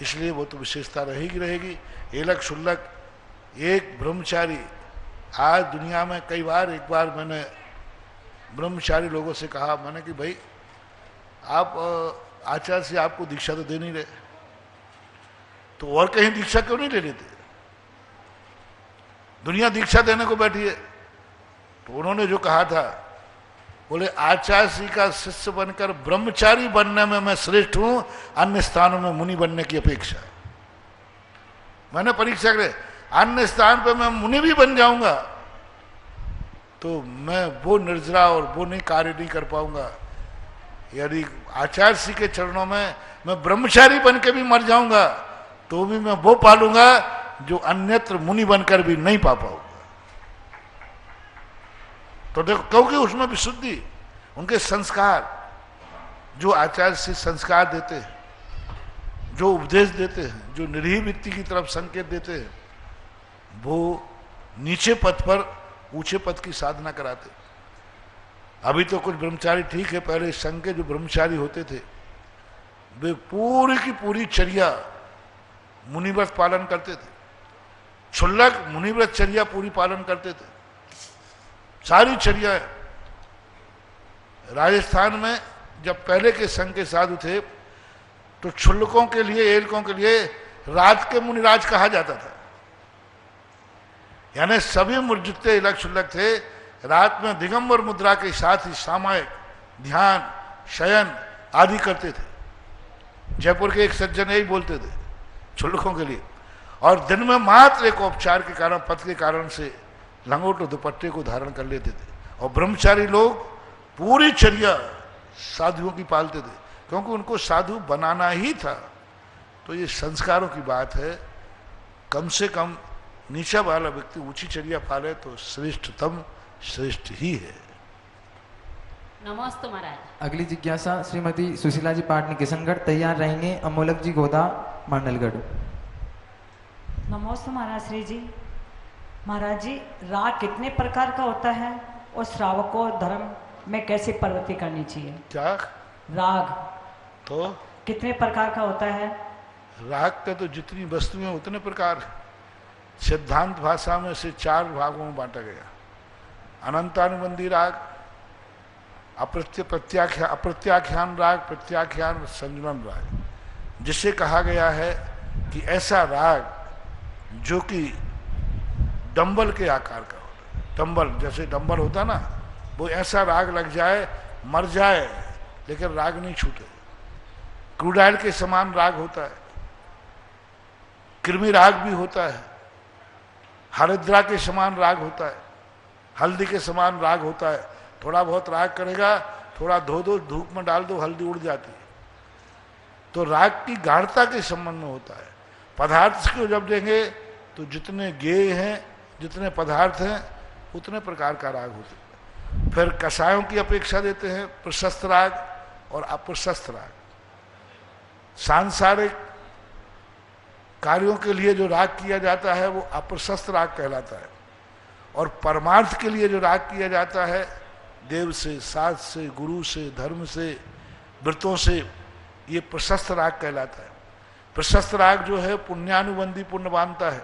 इसलिए वो तो विशेषता रहेगी रहेगी। एलक शुल्लक एक ब्रह्मचारी, आज दुनिया में कई बार, एक बार मैंने ब्रह्मचारी लोगों से कहा, मैंने कि भाई आप आचार्य से आपको दीक्षा तो दे नहीं रहे, तो और कहीं दीक्षा क्यों नहीं ले लेते? दुनिया दीक्षा देने को बैठी है। तो उन्होंने जो कहा था, बोले आचार्य श्री का शिष्य बनकर ब्रह्मचारी बनने में मैं श्रेष्ठ हूं, अन्य स्थानों में मुनि बनने की अपेक्षा। मैंने परीक्षा करे, अन्य स्थान पर मैं मुनि भी बन जाऊंगा तो मैं वो निर्जरा और वो नहीं कार्य नहीं कर पाऊंगा। यदि आचार्य श्री के चरणों में मैं ब्रह्मचारी बन के भी मर जाऊंगा तो भी मैं वो पालूंगा जो अन्यत्र मुनि बनकर भी नहीं पा पाऊंगा। तो देखो, क्योंकि उसमें विशुद्धि, उनके संस्कार, जो आचार्य से संस्कार देते हैं, जो उपदेश देते हैं, जो निरीह वृत्ति की तरफ संकेत देते हैं, वो नीचे पद पर ऊंचे पद की साधना कराते। अभी तो कुछ ब्रह्मचारी ठीक है, पहले संघ के जो ब्रह्मचारी होते थे वे पूरी की पूरी चर्या मुनिव्रत पालन करते थे। क्षुल्लक मुनिव्रत चर्या पूरी पालन करते थे, सारी चर्या। राजस्थान में जब पहले के संघ के साधु थे तो क्षुल्लकों के लिए, एलकों के लिए रात के मुनिराज कहा जाता था। यानी सभी जितने एलक क्षुल्लक थे रात में दिगंबर मुद्रा के साथ ही सामायिक ध्यान, शयन आदि करते थे। जयपुर के एक सज्जन यही बोलते थे क्षुल्लकों के लिए। और दिन में मात्र एक उपचार के कारण, पथ के कारण से लंगोट और दुपट्टे को धारण कर लेते थे। और ब्रह्मचारी लोग पूरी चर्या साधुओं की पालते थे, क्योंकि उनको साधु बनाना ही था। तो ये संस्कारों की बात है। कम से कम नीचा वाला व्यक्ति ऊंची चर्या पाले तो श्रेष्ठतम श्रेष्ठ ही है। नमस्ते महाराज। अगली जिज्ञासा श्रीमती सुशीला जी पाटनी किशनगढ़, तैयार रहेंगे अमोलक जी गोदा मांडलगढ़। नमस्ते महाराज श्री जी। महाराज जी, राग कितने प्रकार का होता है और श्रावकों धर्म में कैसे प्रवृत्ति करनी चाहिए? क्या राग तो कितने प्रकार का होता है? राग का तो जितनी वस्तुएं उतने प्रकार है। सिद्धांत भाषा में से 4 भागों में बांटा गया। अनंतानुबंधी राग, अप्रत्याख्यान राग, प्रत्याख्यान संजुलन राग, जिसे कहा गया है कि ऐसा राग जो कि डंबल के आकार का होता है। डंबल जैसे डंबल होता ना, वो ऐसा राग लग जाए, मर जाए लेकिन राग नहीं छूटे। क्रूडाइल के समान राग होता है, कृमि राग भी होता है, हरिद्रा के समान राग होता है, हल्दी के समान राग होता है। थोड़ा बहुत राग करेगा, थोड़ा धो दो, धूप में डाल दो, हल्दी उड़ जाती है। तो राग की गाढ़ता के संबंध में होता है। पदार्थ को जब देंगे तो जितने गेय हैं, जितने पदार्थ हैं, उतने प्रकार का राग होता है। फिर कषायों की अपेक्षा देते हैं प्रशस्त राग और अप्रशस्त राग। सांसारिक कार्यों के लिए जो राग किया जाता है वो अप्रशस्त राग कहलाता है, और परमार्थ के लिए जो राग किया जाता है देव से, साध से, गुरु से, धर्म से, व्रतों से, ये प्रशस्त राग कहलाता है। प्रशस्त राग जो है पुण्यानुबंधी पुण्य बांधता है,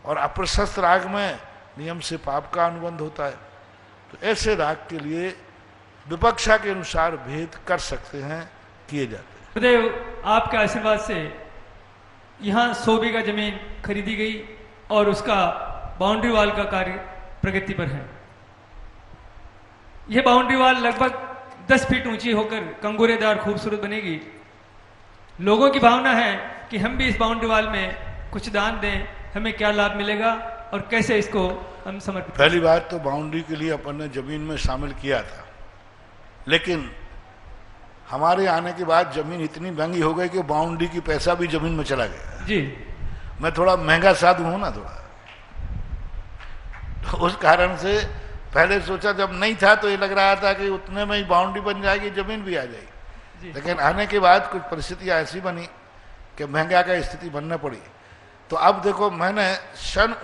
और अप्रशस्त राग में नियम से पाप का अनुबंध होता है। तो ऐसे राग के लिए विपक्षा के अनुसार भेद कर सकते हैं, किए जाते हैं। गुरुदेव, आपके आशीर्वाद से यहाँ 100 बीघा जमीन खरीदी गई और उसका बाउंड्री वॉल का कार्य प्रगति पर है। यह बाउंड्री वॉल लगभग 10 फीट ऊंची होकर कंगूरेदार खूबसूरत बनेगी। लोगों की भावना है कि हम भी इस बाउंड्री वॉल में कुछ दान दें, हमें क्या लाभ मिलेगा और कैसे इसको हम समर्पित। पहली बात तो बाउंड्री के लिए अपन ने जमीन में शामिल किया था, लेकिन हमारे आने के बाद जमीन इतनी महंगी हो गई कि बाउंड्री की पैसा भी जमीन में चला गया जी। मैं थोड़ा महंगा साधु हूं ना थोड़ा, तो उस कारण से पहले सोचा जब नहीं था तो ये लग रहा था कि उतने में ही बाउंड्री बन जाएगी, जमीन भी आ जाएगी। लेकिन आने के बाद कुछ परिस्थितियां ऐसी बनी कि महंगा का स्थिति बनना पड़ी। तो अब देखो, मैंने सन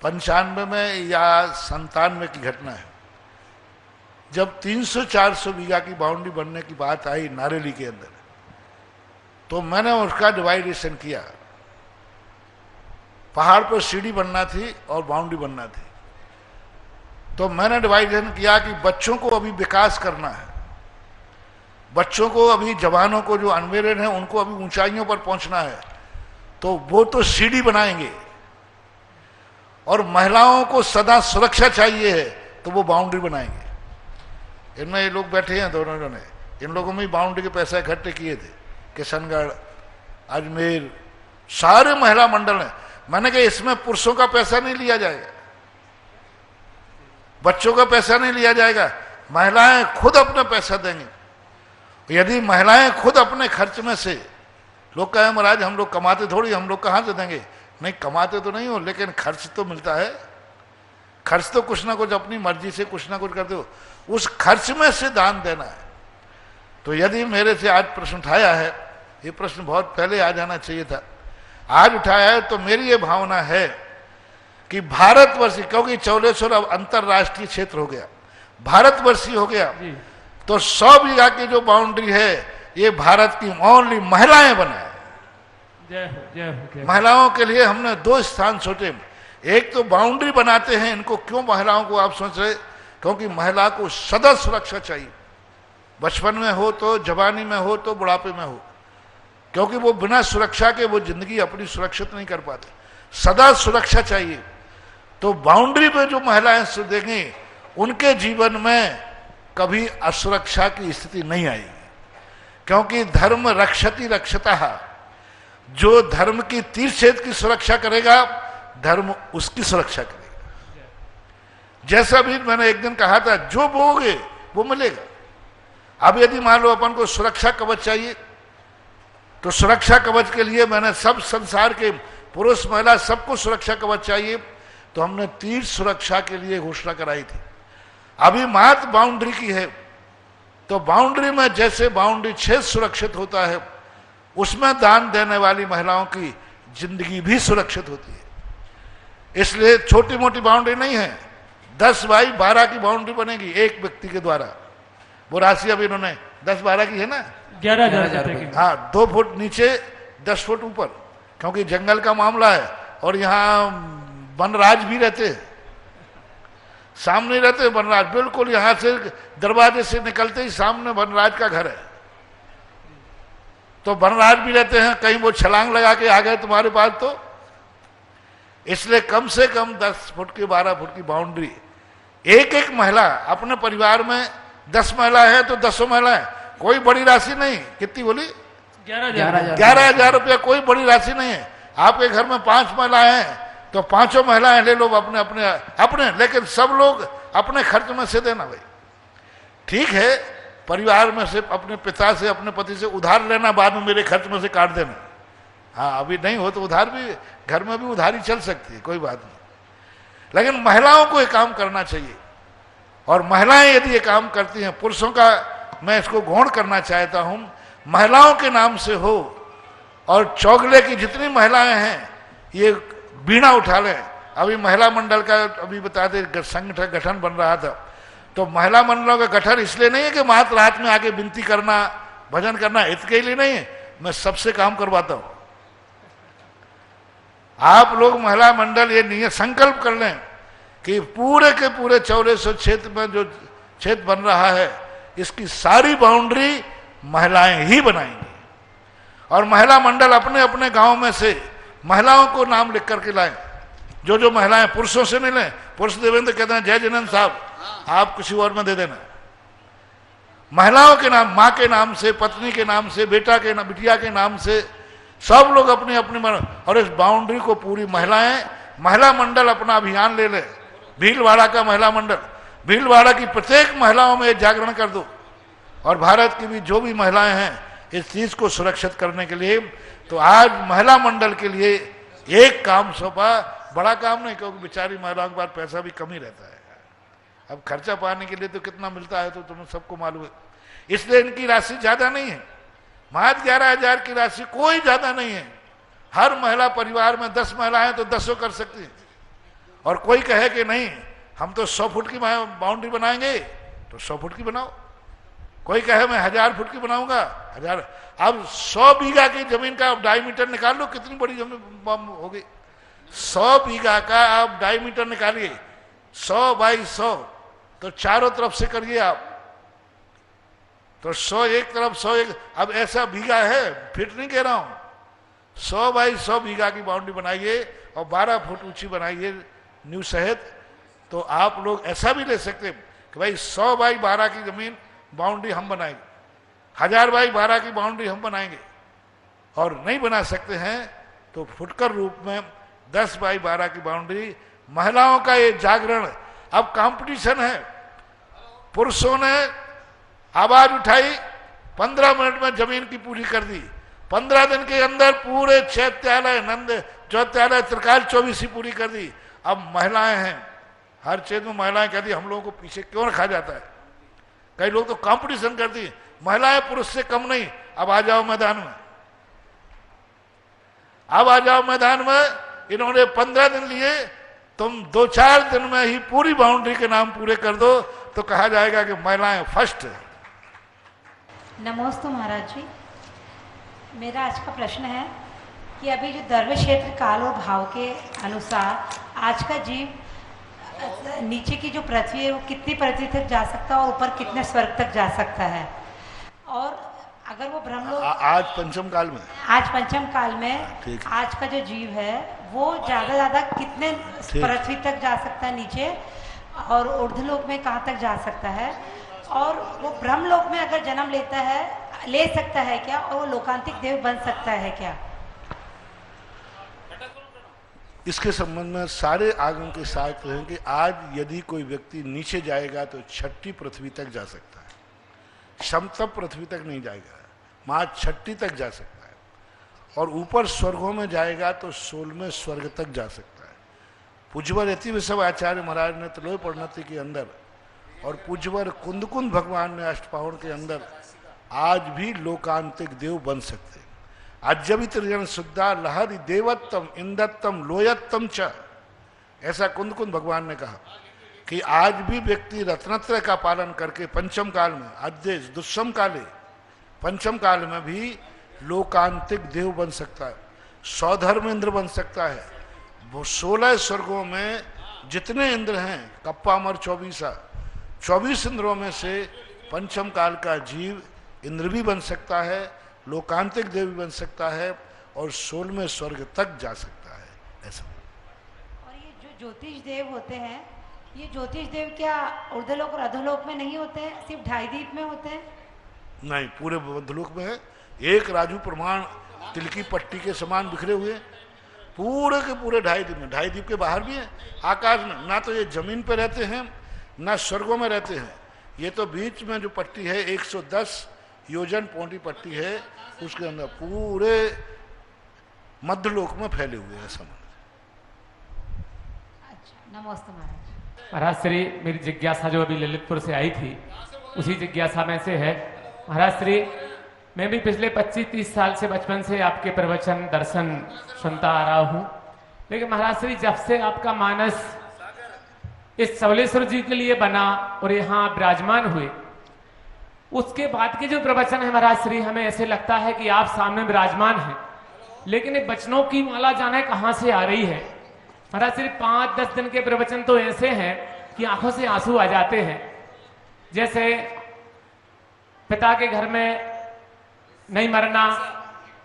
95 में या 97 की घटना है, जब 300-400 बीघा की बाउंड्री बनने की बात आई नारेली के अंदर, तो मैंने उसका डिवाइडेशन किया। पहाड़ पर सीढ़ी बनना थी और बाउंड्री बनना थी, तो मैंने डिवाइडेशन किया कि बच्चों को अभी विकास करना है, बच्चों को अभी, जवानों को जो अनमेरिड हैं उनको अभी ऊंचाइयों पर पहुंचना है, तो वो तो सीढ़ी बनाएंगे, और महिलाओं को सदा सुरक्षा चाहिए है तो वो बाउंड्री बनाएंगे। इनमें ये लोग बैठे हैं दोनों ने, इन लोगों में बाउंड्री के पैसे इकट्ठे किए थे, किशनगढ़, अजमेर, सारे महिला मंडल हैं। मैंने कहा इसमें पुरुषों का पैसा नहीं लिया जाएगा, बच्चों का पैसा नहीं लिया जाएगा, महिलाएं खुद अपना पैसा देंगे। यदि महिलाएं खुद अपने खर्च में से, लोग कहें महाराज हम लोग कमाते थोड़ी, हम लोग कहाँ से देंगे, नहीं कमाते तो नहीं हो, लेकिन खर्च तो मिलता है, खर्च तो कुछ ना कुछ अपनी मर्जी से कुछ ना कुछ करते हो, उस खर्च में से दान देना है। तो यदि मेरे से आज प्रश्न उठाया है, ये प्रश्न बहुत पहले आ जाना चाहिए था, आज उठाया है, तो मेरी ये भावना है कि भारतवर्षीय, क्योंकि चौलेश्वर अब अंतरराष्ट्रीय क्षेत्र हो गया, भारतवर्षीय हो गया, तो 100 बीघा की जो बाउंड्री है ये भारत की ओनली महिलाएं बनाए। महिलाओं के लिए हमने 2 स्थान सोचे। एक तो बाउंड्री बनाते हैं, इनको क्यों महिलाओं को आप सोच रहे, क्योंकि महिला को सदा सुरक्षा चाहिए, बचपन में हो तो, जवानी में हो तो, बुढ़ापे में हो, क्योंकि वो बिना सुरक्षा के वो जिंदगी अपनी सुरक्षित नहीं कर पाते, सदा सुरक्षा चाहिए। तो बाउंड्री पे जो महिलाएं देंगी उनके जीवन में कभी असुरक्षा की स्थिति नहीं आएगी, क्योंकि धर्म रक्षति रक्षतः, जो धर्म की तीर्थक्षेत्र की सुरक्षा करेगा धर्म उसकी सुरक्षा करेगा। जैसा भी मैंने एक दिन कहा था, जो बोगे वो मिलेगा। अब यदि मान लो अपन को सुरक्षा कवच चाहिए, तो सुरक्षा कवच के लिए मैंने सब संसार के पुरुष महिला सबको सुरक्षा कवच चाहिए, तो हमने तीर्थ सुरक्षा के लिए घोषणा कराई थी। अभी मात्र बाउंड्री की है, तो बाउंड्री में जैसे बाउंड्री क्षेत्र सुरक्षित होता है, उसमें दान देने वाली महिलाओं की जिंदगी भी सुरक्षित होती है। इसलिए छोटी मोटी बाउंड्री नहीं है, 10 बाई 12 की बाउंड्री बनेगी एक व्यक्ति के द्वारा। वो राशि अभी इन्होंने 10-12 की है ना, 11,000। हाँ, 2 फुट नीचे 10 फुट ऊपर, क्योंकि जंगल का मामला है और यहाँ वनराज भी रहते हैं, सामने रहते वनराज, बिल्कुल यहाँ से दरवाजे से निकलते ही सामने वनराज का घर है, तो वनराज भी रहते हैं, कहीं वो छलांग लगा के आ गए तुम्हारे पास तो। इसलिए कम से कम 10 फुट की 12 फुट की बाउंड्री, एक महिला, अपने परिवार में 10 महिला है तो 10 महिला है, कोई बड़ी राशि नहीं। कितनी बोली? 11,000 रुपया, कोई बड़ी राशि नहीं है। आपके घर में 5 महिलाएं हैं तो 5 महिलाएं ले लो अपने अपने अपने, लेकिन सब लोग अपने खर्च में से देना भाई। ठीक है, परिवार में से, अपने पिता से, अपने पति से उधार लेना, बाद में मेरे खर्च में से काट देना। हाँ, अभी नहीं हो तो उधार भी, घर में भी उधारी चल सकती है, कोई बात नहीं, लेकिन महिलाओं को ये काम करना चाहिए। और महिलाएं यदि ये काम करती हैं, पुरुषों का मैं इसको गौण करना चाहता हूं, महिलाओं के नाम से हो, और चौगले की जितनी महिलाएं हैं ये बीणा उठा लें। अभी महिला मंडल का अभी बता दे संगठन गठन बन रहा था, तो महिला मंडलों का गठन इसलिए नहीं है कि मात्र रात में आके विनती करना, भजन करना, इसके लिए नहीं है, मैं सबसे काम करवाता हूं। आप लोग महिला मंडल ये नियत संकल्प कर लें कि पूरे के पूरे 400 क्षेत्र में जो क्षेत्र बन रहा है, इसकी सारी बाउंड्री महिलाएं ही बनाएंगी, और महिला मंडल अपने अपने गांव में से महिलाओं को नाम लिख करके लाएं। जो जो महिलाएं पुरुषों से नहीं लें, पुरुष देवेंद्र कहते हैं जय जिनेन्द्र साहब आप किसी और में दे देना, महिलाओं के नाम, माँ के नाम से, पत्नी के नाम से, बेटा के नाम, बिटिया के नाम से, सब लोग अपने अपने, और इस बाउंड्री को पूरी महिलाएं, महिला मंडल अपना अभियान ले ले। भीलवाड़ा का महिला मंडल, भीलवाड़ा की प्रत्येक महिलाओं में जागरण कर दो, और भारत की भी जो भी महिलाएं हैं इस चीज को सुरक्षित करने के लिए। तो आज महिला मंडल के लिए एक काम सौंपा, बड़ा काम नहीं, क्योंकि बेचारी महिलाओं के पास पैसा भी कम ही रहता है। अब खर्चा पाने के लिए तो कितना मिलता है तो तुम्हें सबको मालूम है, इसलिए इनकी राशि ज्यादा नहीं है, मात्र 11,000 की राशि कोई ज्यादा नहीं है। हर महिला परिवार में 10 महिलाएं तो 10 कर सकती है, और कोई कहे कि नहीं हम तो 100 फुट की बाउंड्री बनाएंगे तो 100 फुट की बनाओ, कोई कहे मैं 1000 फुट की बनाऊंगा 1000। अब 100 बीघा की जमीन का आप डायमीटर निकाल लो, कितनी बड़ी जमीन होगी। 100 बीघा का आप डायमीटर निकालिए, 100 बाई 100, तो चारों तरफ से करिए आप, तो 100 एक तरफ 100 एक। अब ऐसा बीघा है, फिट नहीं कह रहा हूं, 100 बाई 100 बीघा की बाउंड्री बनाइए और 12 फुट ऊंची बनाइए न्यू सहित। तो आप लोग ऐसा भी ले सकते कि भाई 100 बाई 12 की जमीन बाउंड्री हम बनाएंगे, 1000 बाई 12 की बाउंड्री हम बनाएंगे, और नहीं बना सकते हैं तो फुटकर रूप में 10 बाई 12 की बाउंड्री। महिलाओं का ये जागरण, अब कंपटीशन है। पुरुषों ने आवाज उठाई, 15 मिनट में जमीन की पूरी कर दी, 15 दिन के अंदर पूरे चैत्यालय, नंद चौत्यालय, त्रिकाल 24 पूरी कर दी। अब महिलाएं हैं, हर चीज में महिलाएं कहती हम लोगों को पीछे क्यों रखा जाता है। कई लोग तो कंपटीशन करती, महिलाएं पुरुष से कम नहीं, अब आ जाओ मैदान में, अब आ जाओ मैदान में। इन्होंने 15 दिन लिए, तुम 2-4 दिन में ही पूरी बाउंड्री के नाम पूरे कर दो तो कहा जाएगा कि महिलाएं फर्स्ट है। नमोस्तु महाराज जी, मेरा आज का प्रश्न है कि अभी जो द्रव्य क्षेत्र काल और भाव के अनुसार आज का जीव नीचे की जो पृथ्वी है वो कितनी पृथ्वी तक जा सकता है और ऊपर कितने स्वर्ग तक जा सकता है, और अगर वो ब्रह्मलोक आज पंचम काल में, आज पंचम काल में आज का जो जीव है वो ज्यादा कितने पृथ्वी तक जा सकता है नीचे, और ऊर्ध्वलोक में कहाँ तक जा सकता है, और वो ब्रह्मलोक में अगर जन्म लेता है ले सकता है क्या, और वो लोकांतिक देव बन सकता है क्या। इसके संबंध में सारे आगम के साथ हैं कि आज यदि कोई व्यक्ति नीचे जाएगा तो 6ठी पृथ्वी तक जा सकता है, समतल पृथ्वी तक नहीं जाएगा, मां 6ठी तक जा सकता है, और ऊपर स्वर्गों में जाएगा तो 16वें स्वर्ग तक जा सकता है। पूज्यवर यति विश्व आचार्य महाराज ने त्रलोय परिणति के अंदर और पूज्यवर कुंदकुंद भगवान ने अष्टपावण के अंदर आज भी लोकांतिक देव बन सकते हैं। अज्जवितरण शुद्धा लहरी देवत्तम इंदत्तम लोयत्तम च, ऐसा कुंदकुंद भगवान ने कहा कि आज भी व्यक्ति रत्नत्रय का पालन करके पंचम काल में, अद्य दुष्म काले, पंचम काल में भी लोकांतिक देव बन सकता है, सौधर्म इंद्र बन सकता है। वो 16 स्वर्गों में जितने इंद्र हैं, कप्पामर 24 इंद्रों में से पंचम काल का जीव इंद्र भी बन सकता है, लोकांतिक देव भी बन सकता है, और 16वें स्वर्ग तक जा सकता है। ऐसा। और ये जो ज्योतिष देव होते हैं, ये ज्योतिष देव क्या ऊर्ध्वलोक और अधोलोक में नहीं होते हैं, सिर्फ ढाई द्वीप में होते हैं? नहीं, पूरे मध्यलोक में है। एक राजू प्रमाण तिल की पट्टी के समान बिखरे हुए पूरे के पूरे 2.5 द्वीप में, 2.5 द्वीप के बाहर भी है आकाश में। ना तो ये जमीन पे रहते हैं ना स्वर्गों में रहते हैं, ये तो बीच में जो पट्टी है 110 योजन पौंडी पट्टी है, उसके अंदर पूरे मध्यलोक में फैले हुए हैं समझ। अच्छा, नमस्ते महाराज। महाराज श्री, मेरी जिज्ञासा जो अभी ललितपुर से आई थी उसी जिज्ञासा में से है। महाराज श्री, मैं भी पिछले 25-30 साल से बचपन से आपके प्रवचन दर्शन सुनता आ रहा हूँ, लेकिन महाराज श्री जब से आपका मानस इस सबलेश्वर जी के लिए बना और यहाँ विराजमान हुए, उसके बाद के जो प्रवचन है महाराज श्री, हमें ऐसे लगता है कि आप सामने विराजमान हैं, लेकिन ये वचनों की माला जाने कहां से आ रही है। महाराज श्री 5-10 दिन के प्रवचन तो ऐसे हैं कि आंखों से आंसू आ जाते हैं। जैसे पिता के घर में नहीं मरना,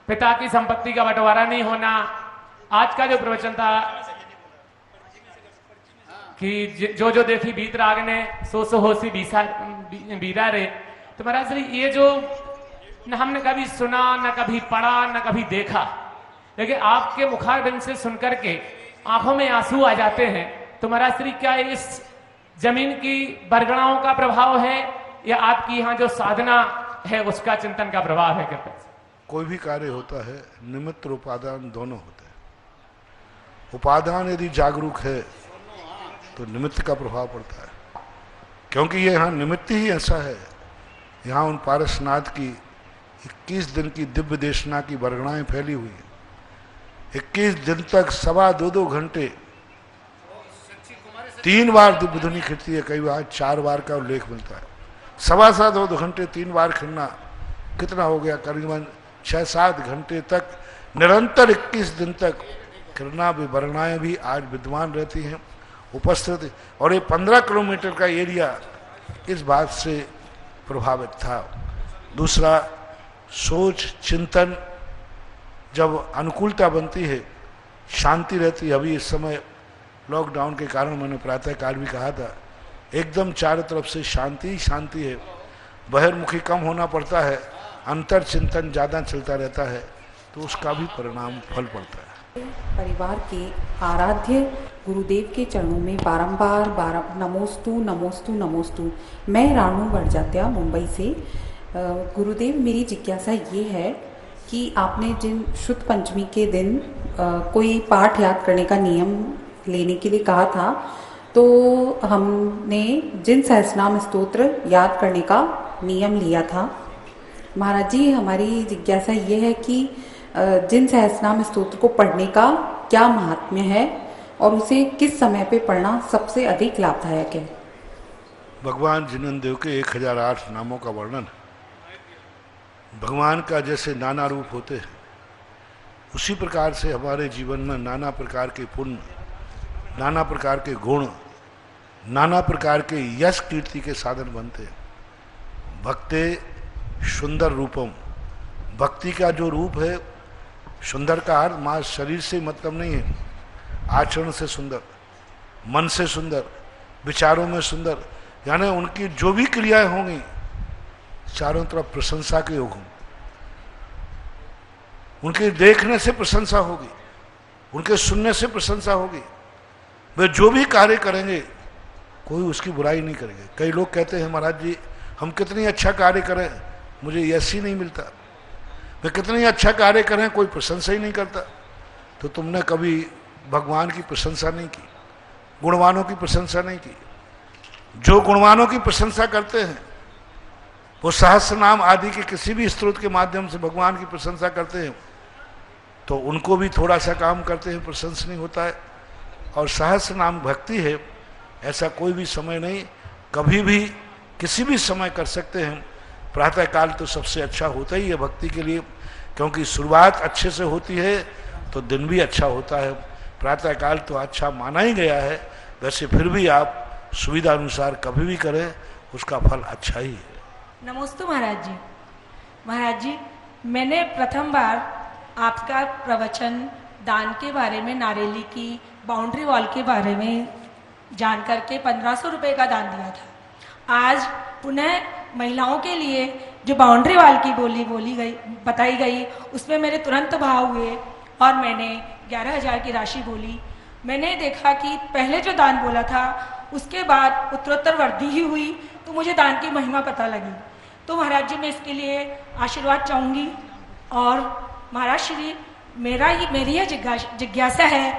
पिता की संपत्ति का बंटवारा नहीं होना। आज का जो प्रवचन था कि जो जो देखी बीत राग ने सो होसी बीरा रे, तो महाराज श्री ये जो न हमने कभी सुना, न कभी पढ़ा, न कभी देखा, लेकिन आपके मुखारबिंद से सुनकर के आंखों में आंसू आ जाते हैं। तो महाराज श्री क्या इस जमीन की बरगणाओं का प्रभाव है या आपकी यहाँ जो साधना है उसका चिंतन का प्रभाव है? कृपया। कोई भी कार्य होता है निमित्त और उपादान दोनों होते हैं। उपादान यदि जागरूक है तो निमित्त का प्रभाव पड़ता है, क्योंकि ये यहाँ निमित्त ही ऐसा है। यहाँ उन पारसनाथ की 21 दिन की दिव्य देशना की बरगणाएं फैली हुई है। 21 दिन तक 2.25 घंटे 3 बार दिव्य ध्वनि खिंचती है, कई बार 4 बार का उल्लेख मिलता है। 7.25 घंटे 3 बार खिलना कितना हो गया? करीबन 6-7 घंटे तक निरंतर 21 दिन तक किरणा विवरणाएं भी आज विद्यमान रहती हैं, उपस्थित। और ये 15 किलोमीटर का एरिया इस बात से प्रभावित था। दूसरा, सोच चिंतन जब अनुकूलता बनती है, शांति रहती है। अभी इस समय लॉकडाउन के कारण मैंने प्रातःकाल भी कहा था, एकदम चारों तरफ से शांति ही शांति है, बहिर्मुखी कम होना पड़ता है, अंतर चिंतन ज़्यादा चलता रहता है, तो उसका भी परिणाम फल पड़ता है। परिवार के आराध्य गुरुदेव के चरणों में बारंबार नमोस्तु नमोस्तु नमोस्तु। मैं रानू बड़जात्या मुंबई से। गुरुदेव, मेरी जिज्ञासा ये है कि आपने जिन शुद्ध पंचमी के दिन कोई पाठ याद करने का नियम लेने के लिए कहा था, तो हमने जिन सहस्रनाम स्तोत्र याद करने का नियम लिया था। महाराज जी, हमारी जिज्ञासा ये है कि जिन सहस्रनाम स्तोत्र को पढ़ने का क्या महात्म्य है और उसे किस समय पे पढ़ना सबसे अधिक लाभदायक है? भगवान जिनेंद्र देव के 1008 नामों का वर्णन, भगवान का जैसे नाना रूप होते हैं, उसी प्रकार से हमारे जीवन में नाना प्रकार के पुण्य, नाना प्रकार के गुण, नाना प्रकार के यश कीर्ति के साधन बनते हैं। भक्ते सुंदर रूपम, भक्ति का जो रूप है, सुंदर का अर्थ मां शरीर से मतलब नहीं है, आचरण से सुंदर, मन से सुंदर, विचारों में सुंदर, यानी उनकी जो भी क्रियाएं होंगी चारों तरफ प्रशंसा के योग होंगे। उनके देखने से प्रशंसा होगी, उनके सुनने से प्रशंसा होगी। वे जो भी कार्य करेंगे कोई उसकी बुराई नहीं करेंगे। कई लोग कहते हैं महाराज जी हम कितनी अच्छा कार्य करें, मुझे यश ही नहीं मिलता, वे कितनी अच्छा कार्य करें कोई प्रशंसा ही नहीं करता। तो तुमने कभी भगवान की प्रशंसा नहीं की, गुणवानों की प्रशंसा नहीं की। जो गुणवानों की प्रशंसा करते हैं वो सहस्र नाम आदि के किसी भी स्त्रोत के माध्यम से भगवान की प्रशंसा करते हैं, तो उनको भी थोड़ा सा काम करते हैं प्रशंसनीय होता है। और सहस्र नाम भक्ति है, ऐसा कोई भी समय नहीं, कभी भी किसी भी समय कर सकते हैं। प्रातःकाल तो सबसे अच्छा होता ही है भक्ति के लिए, क्योंकि शुरुआत अच्छे से होती है तो दिन भी अच्छा होता है। प्रातःकाल तो अच्छा माना ही गया है, वैसे फिर भी आप सुविधा अनुसार कभी भी करें, उसका फल अच्छा ही है। नमस्ते महाराज जी। महाराज जी, मैंने प्रथम बार आपका प्रवचन दान के बारे में, नारेली की बाउंड्री वॉल के बारे में जान करके 1500 रुपये का दान दिया था। आज पुनः महिलाओं के लिए जो बाउंड्री वॉल की बताई गई, उसमें मेरे तुरंत भाव हुए और मैंने 11,000 की राशि बोली। मैंने देखा कि पहले जो दान बोला था उसके बाद उत्तरोत्तर वृद्धि ही हुई, तो मुझे दान की महिमा पता लगी। तो महाराज जी मैं इसके लिए आशीर्वाद चाहूँगी। और महाराज श्री, मेरी यह जिज्ञासा है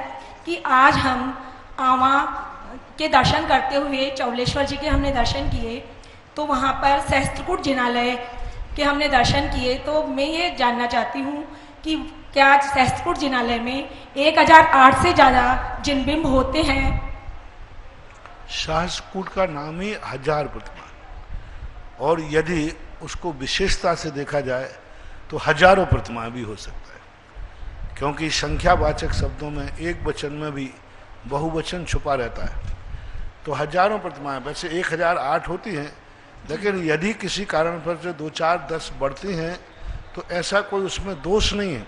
कि आज हम आवा के दर्शन करते हुए चौलेश्वर जी के हमने दर्शन किए, तो वहाँ पर सहस्त्रकूट जिनालय के हमने दर्शन किए। तो मैं ये जानना चाहती हूँ कि क्या सहस्त्रकूट जिनालय में 1008 से ज़्यादा जिनबिंब होते हैं? सहस्त्रकूट का नाम ही 1000 प्रतिमा, और यदि उसको विशेषता से देखा जाए तो हजारों प्रतिमाएं भी हो सकता है, क्योंकि संख्यावाचक शब्दों में एक वचन में भी बहुवचन छुपा रहता है। तो हजारों प्रतिमाएं, वैसे 1008 होती हैं, लेकिन यदि किसी कारण पर से 2, 4, 10 बढ़ती हैं तो ऐसा कोई उसमें दोष नहीं है।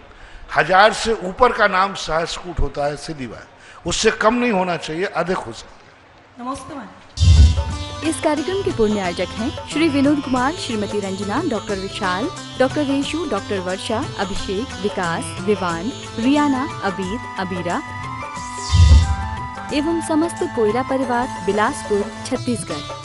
1000 से ऊपर का नाम सहस्त्रकूट होता है, सीधी बात, उससे कम नहीं होना चाहिए, अधिक हो सकता है। नमस्ते। इस कार्यक्रम के पूर्ण आयोजक हैं श्री विनोद कुमार, श्रीमती रंजना, डॉक्टर विशाल, डॉक्टर रेशु, डॉक्टर वर्षा, अभिषेक, विकास, विवान, रियाना, अबीद, अबीरा एवं समस्त कोयरा परिवार, बिलासपुर, छत्तीसगढ़।